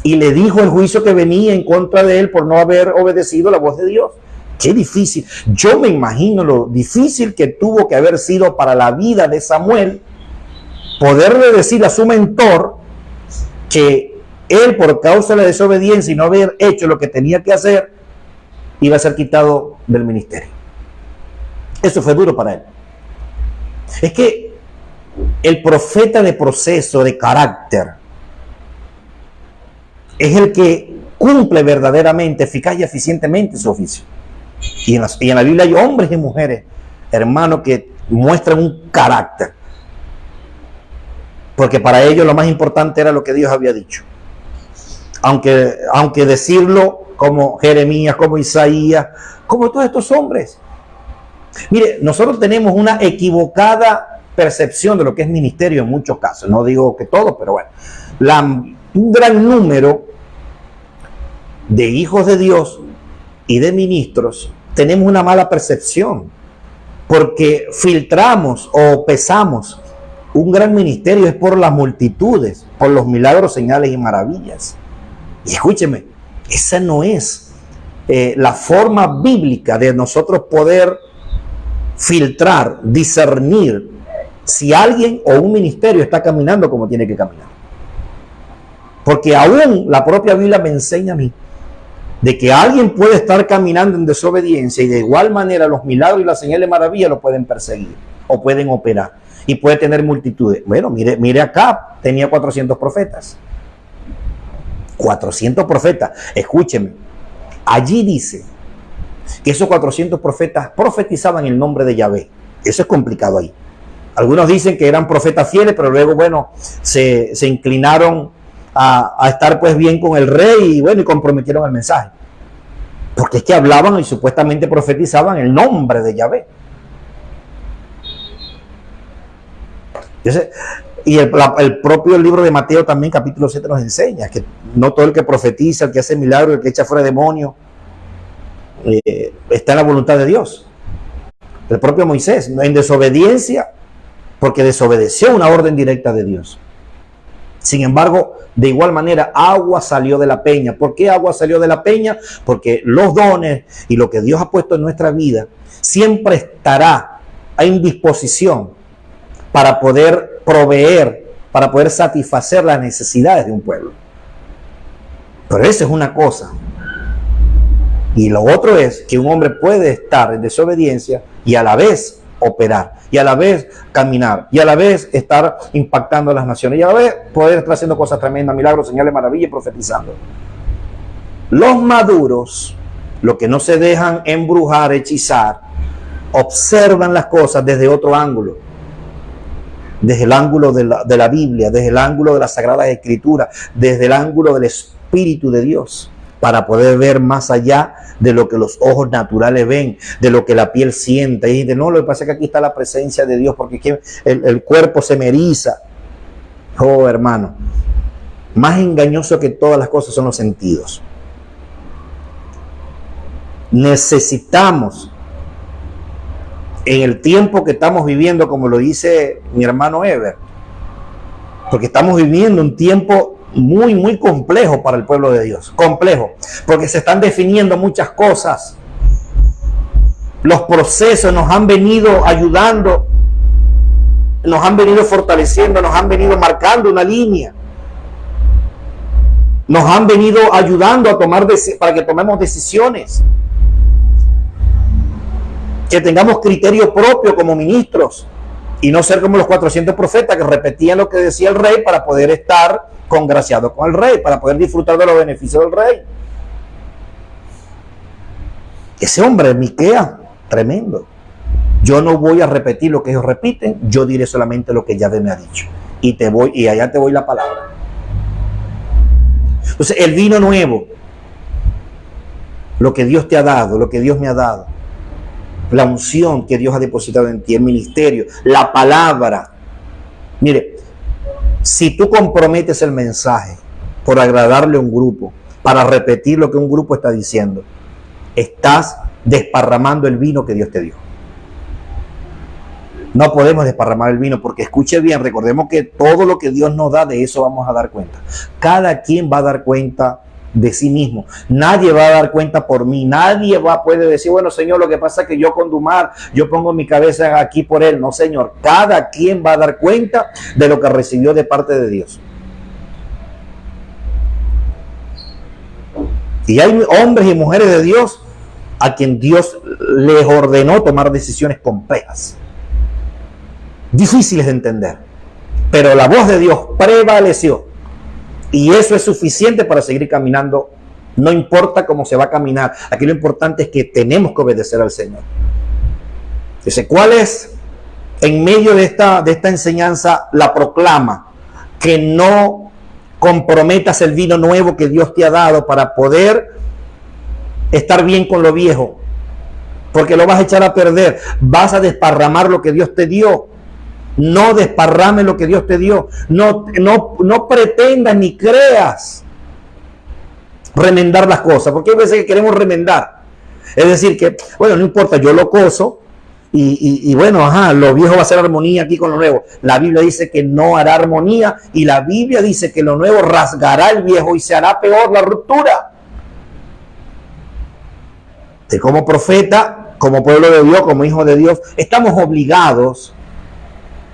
A: Y le dijo el juicio que venía en contra de él por no haber obedecido la voz de Dios. Qué difícil. Yo me imagino lo difícil que tuvo que haber sido para la vida de Samuel poderle decir a su mentor que él, por causa de la desobediencia y no haber hecho lo que tenía que hacer, iba a ser quitado del ministerio. Eso fue duro para él. Es que el profeta de proceso, de carácter, es el que cumple verdaderamente, eficaz y eficientemente su oficio. Y en la Biblia hay hombres y mujeres, hermanos, que muestran un carácter. Porque para ellos lo más importante era lo que Dios había dicho. Aunque decirlo como Jeremías, como Isaías, como todos estos hombres. Mire, nosotros tenemos una equivocada percepción de lo que es ministerio en muchos casos. No digo que todos, pero bueno. Un gran número de hijos de Dios y de ministros tenemos una mala percepción porque filtramos o pesamos un gran ministerio es por las multitudes, por los milagros, señales y maravillas. Y escúcheme, esa no es la forma bíblica de nosotros poder filtrar, discernir si alguien o un ministerio está caminando como tiene que caminar. Porque aún la propia Biblia me enseña a mí de que alguien puede estar caminando en desobediencia y de igual manera los milagros y las señales de maravilla lo pueden perseguir o pueden operar y puede tener multitudes. Bueno, mire acá, tenía 400 profetas. 400 profetas. Escúcheme, allí dice que esos 400 profetas profetizaban el nombre de Yahvé. Eso es complicado ahí. Algunos dicen que eran profetas fieles, pero luego, bueno, se inclinaron a estar pues bien con el rey y bueno, y comprometieron el mensaje. Porque es que hablaban y supuestamente profetizaban el nombre de Yahvé. Y el propio libro de Mateo también, capítulo 7, nos enseña que no todo el que profetiza, el que hace milagros, el que echa fuera demonios, está en la voluntad de Dios. El propio Moisés, en desobediencia, porque desobedeció una orden directa de Dios. Sin embargo, de igual manera, agua salió de la peña. ¿Por qué agua salió de la peña? Porque los dones y lo que Dios ha puesto en nuestra vida siempre estará en disposición para poder proveer, para poder satisfacer las necesidades de un pueblo. Pero eso es una cosa. Y lo otro es que un hombre puede estar en desobediencia y a la vez operar, y a la vez caminar, y a la vez estar impactando a las naciones, y a la vez poder estar haciendo cosas tremendas, milagros, señales, maravillas y profetizando. Los maduros, los que no se dejan embrujar, hechizar, observan las cosas desde otro ángulo. desde el ángulo de la Biblia, desde el ángulo de las Sagradas Escrituras, desde el ángulo del Espíritu de Dios, para poder ver más allá de lo que los ojos naturales ven, de lo que la piel siente. Y de no, lo que pasa es que aquí está la presencia de Dios, porque aquí el cuerpo se me eriza. Oh, hermano, más engañoso que todas las cosas son los sentidos. Necesitamos, en el tiempo que estamos viviendo, como lo dice mi hermano Ever, porque estamos viviendo un tiempo muy, muy complejo para el pueblo de Dios. Complejo, porque se están definiendo muchas cosas. Los procesos nos han venido ayudando, nos han venido fortaleciendo, nos han venido marcando una línea. Nos han venido ayudando a tomar para que tomemos decisiones. Que tengamos criterio propio como ministros y no ser como los 400 profetas que repetían lo que decía el rey para poder estar congraciados con el rey, para poder disfrutar de los beneficios del rey. Ese hombre, Miqueas, tremendo. Yo no voy a repetir lo que ellos repiten, yo diré solamente lo que Yahvé me ha dicho. Y allá te voy la palabra. Entonces, el vino nuevo, lo que Dios te ha dado, lo que Dios me ha dado, la unción que Dios ha depositado en ti, el ministerio, la palabra. Mire, si tú comprometes el mensaje por agradarle a un grupo, para repetir lo que un grupo está diciendo, estás desparramando el vino que Dios te dio. No podemos desparramar el vino, porque escuche bien, recordemos que todo lo que Dios nos da, de eso vamos a dar cuenta. Cada quien va a dar cuenta de sí mismo. Nadie va a dar cuenta por mí. Nadie puede decir, bueno, Señor, lo que pasa es que yo con Dumar, yo pongo mi cabeza aquí por él. No, Señor. Cada quien va a dar cuenta de lo que recibió de parte de Dios. Y hay hombres y mujeres de Dios a quien Dios les ordenó tomar decisiones complejas, difíciles de entender, pero la voz de Dios prevaleció. Y eso es suficiente para seguir caminando. No importa cómo se va a caminar. Aquí lo importante es que tenemos que obedecer al Señor. Dice, ¿cuál es, en medio de esta enseñanza, la proclama? Que no comprometas el vino nuevo que Dios te ha dado para poder estar bien con lo viejo. Porque lo vas a echar a perder. Vas a desparramar lo que Dios te dio. No desparrame lo que Dios te dio. No pretendas ni creas remendar las cosas, porque hay veces que queremos remendar. Es decir, que, bueno, no importa, yo lo coso y bueno, lo viejo va a hacer armonía aquí con lo nuevo. La Biblia dice que no hará armonía, y la Biblia dice que lo nuevo rasgará el viejo y se hará peor la ruptura. Y como profeta, como pueblo de Dios, como hijo de Dios, estamos obligados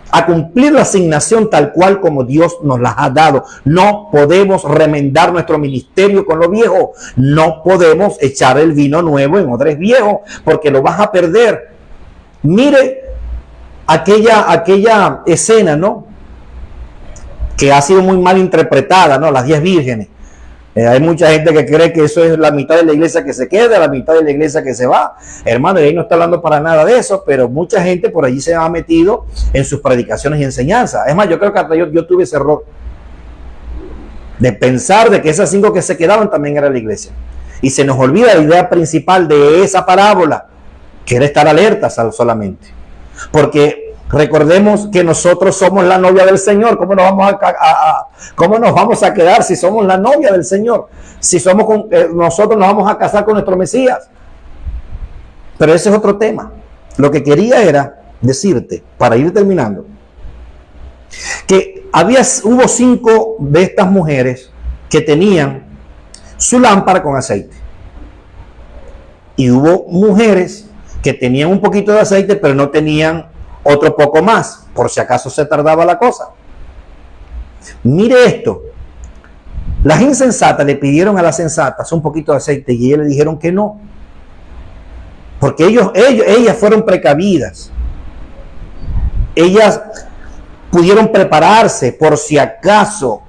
A: a cumplir la asignación tal cual como Dios nos la ha dado. No podemos remendar nuestro ministerio con lo viejo. No podemos echar el vino nuevo en odres viejos, porque lo vas a perder. Mire aquella escena, ¿no?, que ha sido muy mal interpretada, ¿no? Las 10 vírgenes. Hay mucha gente que cree que eso es la mitad de la iglesia que se queda, la mitad de la iglesia que se va. Hermano, y ahí no está hablando para nada de eso, pero mucha gente por allí se ha metido en sus predicaciones y enseñanzas. Es más, yo creo que hasta yo tuve ese error de pensar de que esas 5 que se quedaban también era la iglesia. Y se nos olvida la idea principal de esa parábola, que era estar alertas solamente. Porque recordemos que nosotros somos la novia del Señor. ¿Cómo nos vamos a quedar si somos la novia del Señor? Si nosotros nos vamos a casar con nuestro Mesías. Pero ese es otro tema. Lo que quería era decirte, para ir terminando, que hubo 5 de estas mujeres que tenían su lámpara con aceite. Y hubo mujeres que tenían un poquito de aceite, pero no tenían otro poco más, por si acaso se tardaba la cosa. Mire esto. Las insensatas le pidieron a las sensatas un poquito de aceite y ellas le dijeron que no. Porque ellas fueron precavidas. Ellas pudieron prepararse por si acaso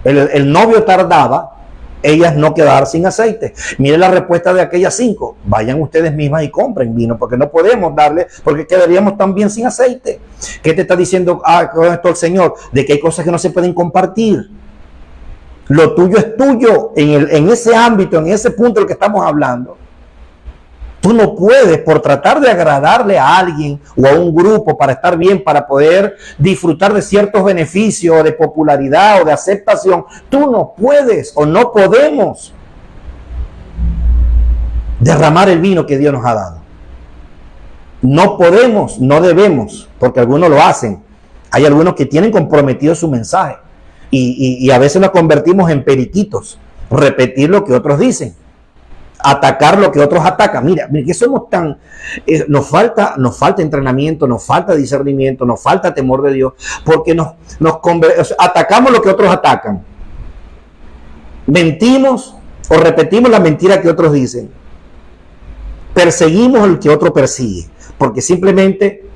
A: el novio tardaba. ellas no quedar sin aceite. Miren la respuesta de aquellas 5. Vayan ustedes mismas y compren vino, porque no podemos darle, porque quedaríamos también sin aceite. ¿Qué te está diciendo con esto el Señor? De que hay cosas que no se pueden compartir. Lo tuyo es tuyo en ese ámbito, en ese punto del que estamos hablando. Tú no puedes, por tratar de agradarle a alguien o a un grupo para estar bien, para poder disfrutar de ciertos beneficios, de popularidad o de aceptación, tú no puedes o no podemos derramar el vino que Dios nos ha dado. No podemos, no debemos, porque algunos lo hacen. Hay algunos que tienen comprometido su mensaje y a veces lo convertimos en periquitos, repetir lo que otros dicen, atacar lo que otros atacan. Mira que somos tan, nos falta entrenamiento, nos falta discernimiento, nos falta temor de Dios, porque atacamos lo que otros atacan, mentimos o repetimos la mentira que otros dicen, perseguimos el que otro persigue, porque simplemente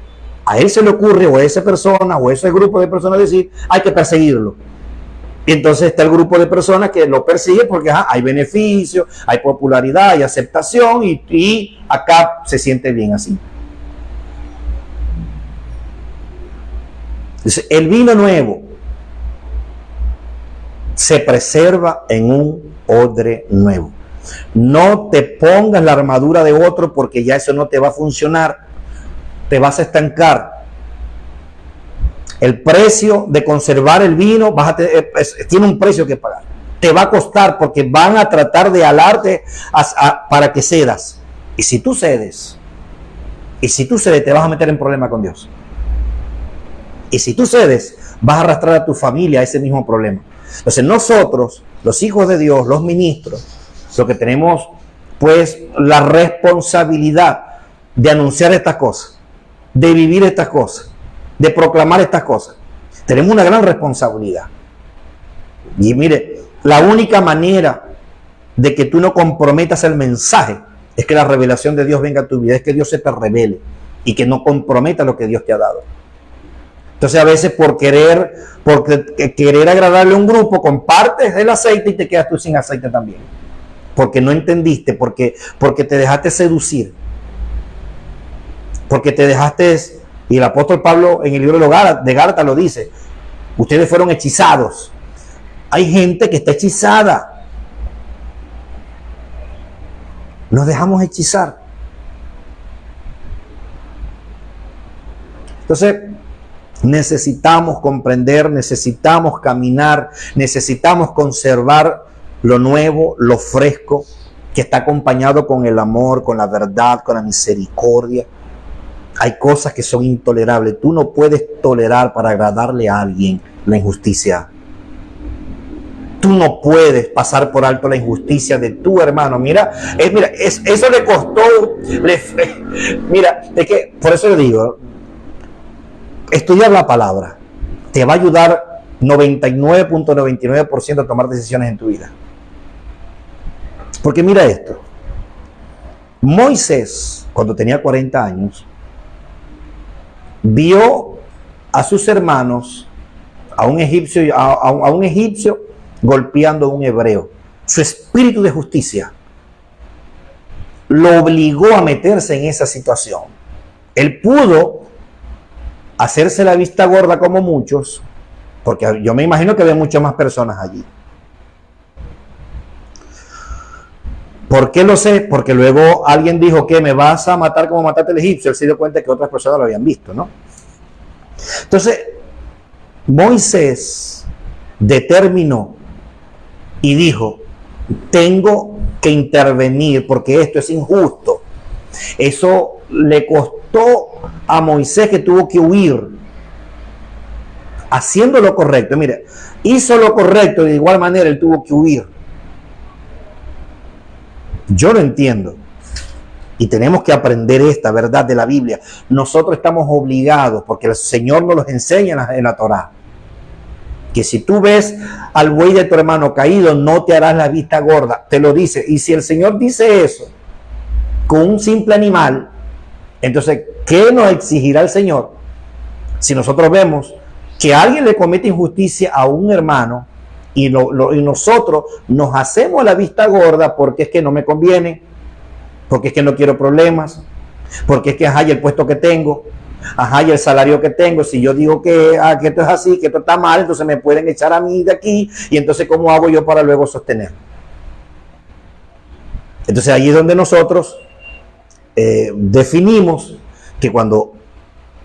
A: a él se le ocurre, o a esa persona o a ese grupo de personas, decir hay que perseguirlo. Y entonces está el grupo de personas que lo persigue porque hay beneficio, hay popularidad, hay aceptación y acá se siente bien así. Entonces, el vino nuevo se preserva en un odre nuevo. No te pongas la armadura de otro, porque ya eso no te va a funcionar. Te vas a estancar. El precio de conservar el vino tiene un precio que pagar. Te va a costar, porque van a tratar de alarte para que cedas. Y si tú cedes, te vas a meter en problema con Dios. Y si tú cedes, vas a arrastrar a tu familia a ese mismo problema. Entonces nosotros, los hijos de Dios, los ministros, lo que tenemos pues la responsabilidad de anunciar estas cosas, de vivir estas cosas, de proclamar estas cosas. Tenemos una gran responsabilidad. Y mire, la única manera de que tú no comprometas el mensaje es que la revelación de Dios venga a tu vida, es que Dios se te revele y que no comprometa lo que Dios te ha dado. Entonces a veces por querer agradarle a un grupo, compartes el aceite y te quedas tú sin aceite también, porque no entendiste, porque te dejaste seducir, porque te dejaste. Y el apóstol Pablo en el libro de Gálatas lo dice: ustedes fueron hechizados. Hay gente que está hechizada. Nos dejamos hechizar. Entonces necesitamos comprender, necesitamos caminar, necesitamos conservar lo nuevo, lo fresco, que está acompañado con el amor, con la verdad, con la misericordia. Hay cosas que son intolerables. Tú no puedes tolerar, para agradarle a alguien, la injusticia. Tú no puedes pasar por alto la injusticia de tu hermano. Eso le costó. Es que por eso le digo, estudiar la palabra te va a ayudar 99.99% a tomar decisiones en tu vida. Porque mira esto. Moisés, cuando tenía 40 años, vio a sus hermanos, a un egipcio golpeando a un hebreo. Su espíritu de justicia lo obligó a meterse en esa situación. Él pudo hacerse la vista gorda como muchos, porque yo me imagino que había muchas más personas allí. ¿Por qué lo sé? Porque luego alguien dijo que me vas a matar como mataste al egipcio. Él se dio cuenta que otras personas lo habían visto, ¿no? Entonces, Moisés determinó y dijo: tengo que intervenir porque esto es injusto. Eso le costó a Moisés, que tuvo que huir, haciendo lo correcto. Mire, hizo lo correcto y de igual manera él tuvo que huir. Yo lo entiendo y tenemos que aprender esta verdad de la Biblia. Nosotros estamos obligados, porque el Señor nos los enseña en la Torá, que si tú ves al buey de tu hermano caído, no te harás la vista gorda. Te lo dice. Y si el Señor dice eso con un simple animal, entonces ¿qué nos exigirá el Señor si nosotros vemos que alguien le comete injusticia a un hermano Y nosotros nos hacemos la vista gorda porque es que no me conviene, porque es que no quiero problemas, porque es que ajá, y el puesto que tengo, ajá, y el salario que tengo, si yo digo que esto es así, que esto está mal, entonces me pueden echar a mí de aquí, y entonces ¿cómo hago yo para luego sostener? Entonces ahí es donde nosotros definimos que cuando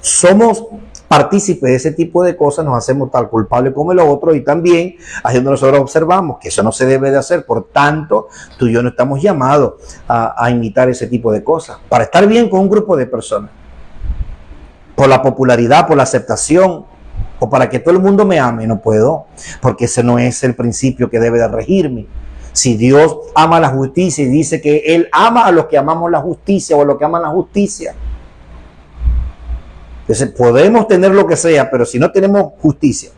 A: somos partícipes de ese tipo de cosas, nos hacemos tal culpable como el otro, y también haciendo nosotros observamos que eso no se debe de hacer. Por tanto, tú y yo no estamos llamados a imitar ese tipo de cosas para estar bien con un grupo de personas, por la popularidad, por la aceptación, o para que todo el mundo me ame. No puedo, porque ese no es el principio que debe de regirme. Si Dios ama la justicia y dice que Él ama a los que amamos la justicia, o a los que aman la justicia, entonces podemos tener lo que sea, pero si no tenemos justicia,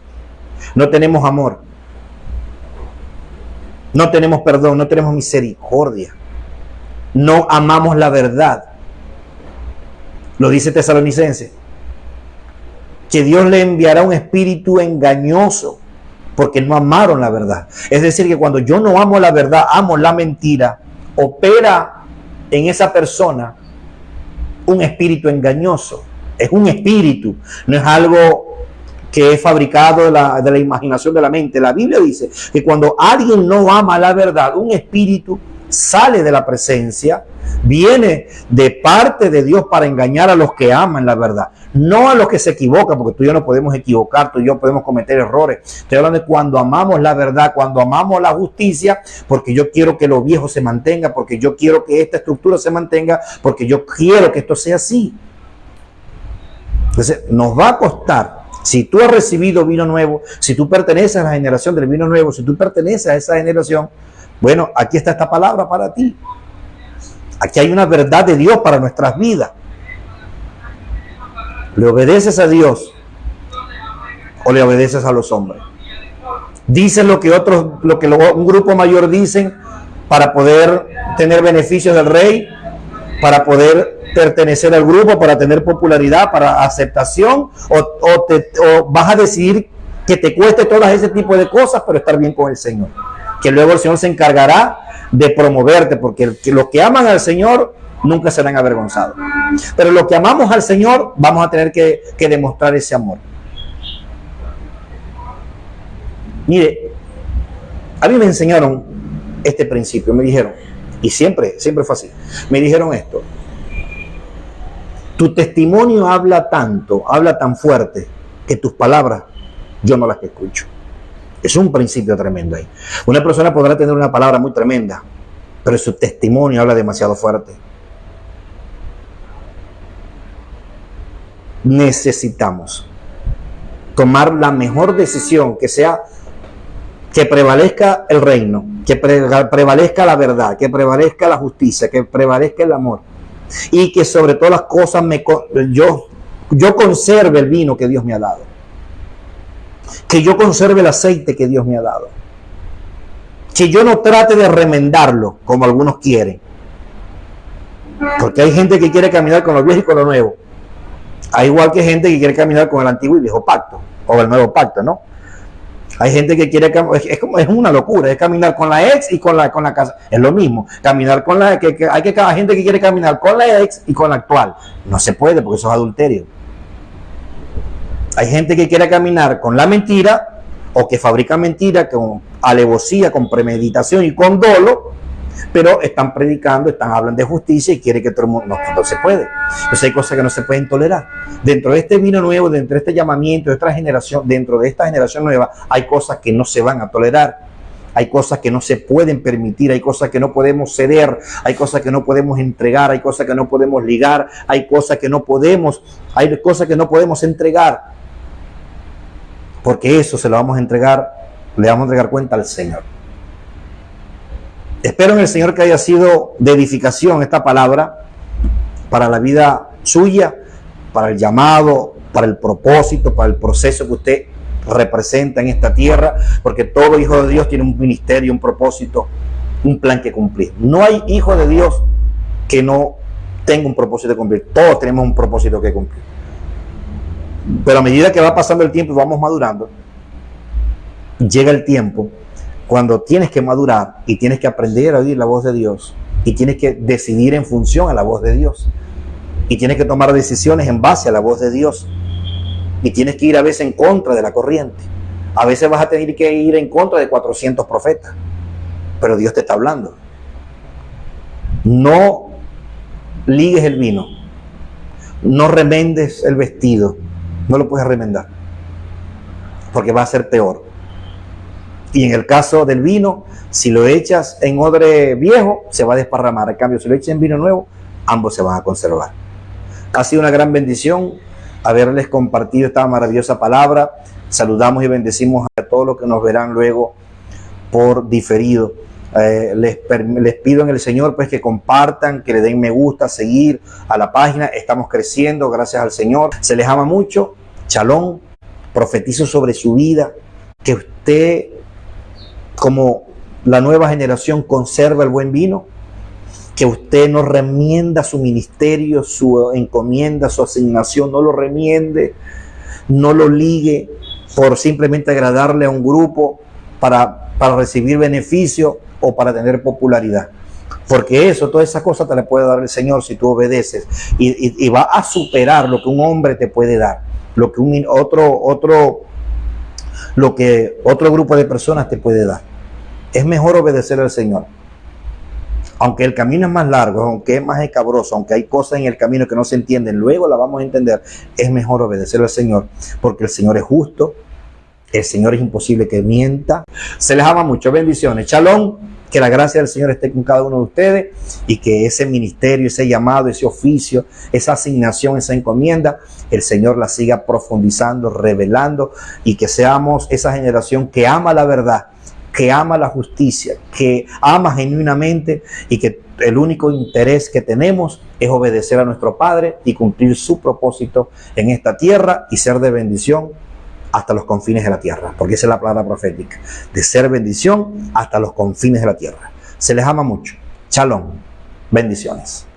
A: no tenemos amor, no tenemos perdón, no tenemos misericordia, no amamos la verdad. Lo dice Tesalonicenses, que Dios le enviará un espíritu engañoso porque no amaron la verdad. Es decir, que cuando yo no amo la verdad, amo la mentira, opera en esa persona un espíritu engañoso. Es un espíritu, no es algo que es fabricado de la imaginación de la mente. La Biblia dice que cuando alguien no ama la verdad, un espíritu sale de la presencia, viene de parte de Dios para engañar a los que aman la verdad, no a los que se equivocan, porque tú y yo no podemos equivocar, tú y yo podemos cometer errores. Estoy hablando de cuando amamos la verdad, cuando amamos la justicia, porque yo quiero que lo viejo se mantenga, porque yo quiero que esta estructura se mantenga, porque yo quiero que esto sea así. Entonces, nos va a costar. Si tú has recibido vino nuevo, si tú perteneces a la generación del vino nuevo, si tú perteneces a esa generación, bueno, aquí está esta palabra para ti. Aquí hay una verdad de Dios para nuestras vidas. ¿Le obedeces a Dios o le obedeces a los hombres? Dicen lo que un grupo mayor dicen para poder tener beneficios del rey, para poder pertenecer al grupo, para tener popularidad, para aceptación, o vas a decidir que te cueste todas ese tipo de cosas, pero estar bien con el Señor, que luego el Señor se encargará de promoverte, porque los que aman al Señor nunca serán avergonzados, pero los que amamos al Señor vamos a tener que demostrar ese amor. Mire, a mí me enseñaron este principio, me dijeron, y siempre fue así, me dijeron esto: tu testimonio habla tanto, habla tan fuerte, que tus palabras yo no las escucho. Es un principio tremendo ahí. Una persona podrá tener una palabra muy tremenda, pero su testimonio habla demasiado fuerte. Necesitamos tomar la mejor decisión, que sea que prevalezca el reino, que prevalezca la verdad, que prevalezca la justicia, que prevalezca el amor, y que sobre todas las cosas yo conserve el vino que Dios me ha dado, que yo conserve el aceite que Dios me ha dado, que yo no trate de remendarlo como algunos quieren, porque hay gente que quiere caminar con lo viejo y con lo nuevo, hay igual que gente que quiere caminar con el antiguo y viejo pacto o el nuevo pacto, ¿no? Hay gente que quiere, es una locura, es caminar con la ex y con la casa, es lo mismo, caminar con hay gente que quiere caminar con la ex y con la actual, no se puede porque eso es adulterio. Hay gente que quiere caminar con la mentira, o que fabrica mentira con alevosía, con premeditación y con dolo, pero están predicando, hablan de justicia y quiere que todo el mundo, no se puede. Entonces hay cosas que no se pueden tolerar. Dentro de este vino nuevo, dentro de este llamamiento, dentro de esta generación nueva, hay cosas que no se van a tolerar. Hay cosas que no se pueden permitir, hay cosas que no podemos ceder, hay cosas que no podemos entregar, hay cosas que no podemos ligar, hay cosas que no podemos entregar. Porque eso se lo vamos a entregar, le vamos a entregar cuenta al Señor. Espero en el Señor que haya sido de edificación esta palabra para la vida suya, para el llamado, para el propósito, para el proceso que usted representa en esta tierra, porque todo hijo de Dios tiene un ministerio, un propósito, un plan que cumplir. No hay hijo de Dios que no tenga un propósito que cumplir. Todos tenemos un propósito que cumplir. Pero a medida que va pasando el tiempo y vamos madurando, llega el tiempo cuando tienes que madurar y tienes que aprender a oír la voz de Dios y tienes que decidir en función a la voz de Dios y tienes que tomar decisiones en base a la voz de Dios y tienes que ir a veces en contra de la corriente. A veces vas a tener que ir en contra de 400 profetas, pero Dios te está hablando. No ligues el vino, no remendes el vestido, no lo puedes remendar porque va a ser peor. Y en el caso del vino, si lo echas en odre viejo, se va a desparramar. En cambio, si lo echas en vino nuevo, ambos se van a conservar. Ha sido una gran bendición haberles compartido esta maravillosa palabra. Saludamos y bendecimos a todos los que nos verán luego por diferido. Les pido en el Señor pues que compartan, que le den me gusta, seguir a la página. Estamos creciendo, gracias al Señor. Se les ama mucho. Shalom. Profetizo sobre su vida que usted, como la nueva generación, conserva el buen vino, que usted no remienda su ministerio, su encomienda, su asignación, no lo remiende, no lo ligue por simplemente agradarle a un grupo para recibir beneficio o para tener popularidad. Porque eso, todas esas cosas te las puede dar el Señor si tú obedeces y va a superar lo que un hombre te puede dar, lo que otro grupo de personas te puede dar. Es mejor obedecer al Señor. Aunque el camino es más largo, aunque es más escabroso, aunque hay cosas en el camino que no se entienden, luego la vamos a entender, es mejor obedecer al Señor, porque el Señor es justo, el Señor es imposible que mienta. Se les ama mucho, bendiciones, shalom, que la gracia del Señor esté con cada uno de ustedes y que ese ministerio, ese llamado, ese oficio, esa asignación, esa encomienda, el Señor la siga profundizando, revelando y que seamos esa generación que ama la verdad, que ama la justicia, que ama genuinamente y que el único interés que tenemos es obedecer a nuestro Padre y cumplir su propósito en esta tierra y ser de bendición hasta los confines de la tierra, porque esa es la palabra profética, de ser bendición hasta los confines de la tierra. Se les ama mucho. Shalom. Bendiciones.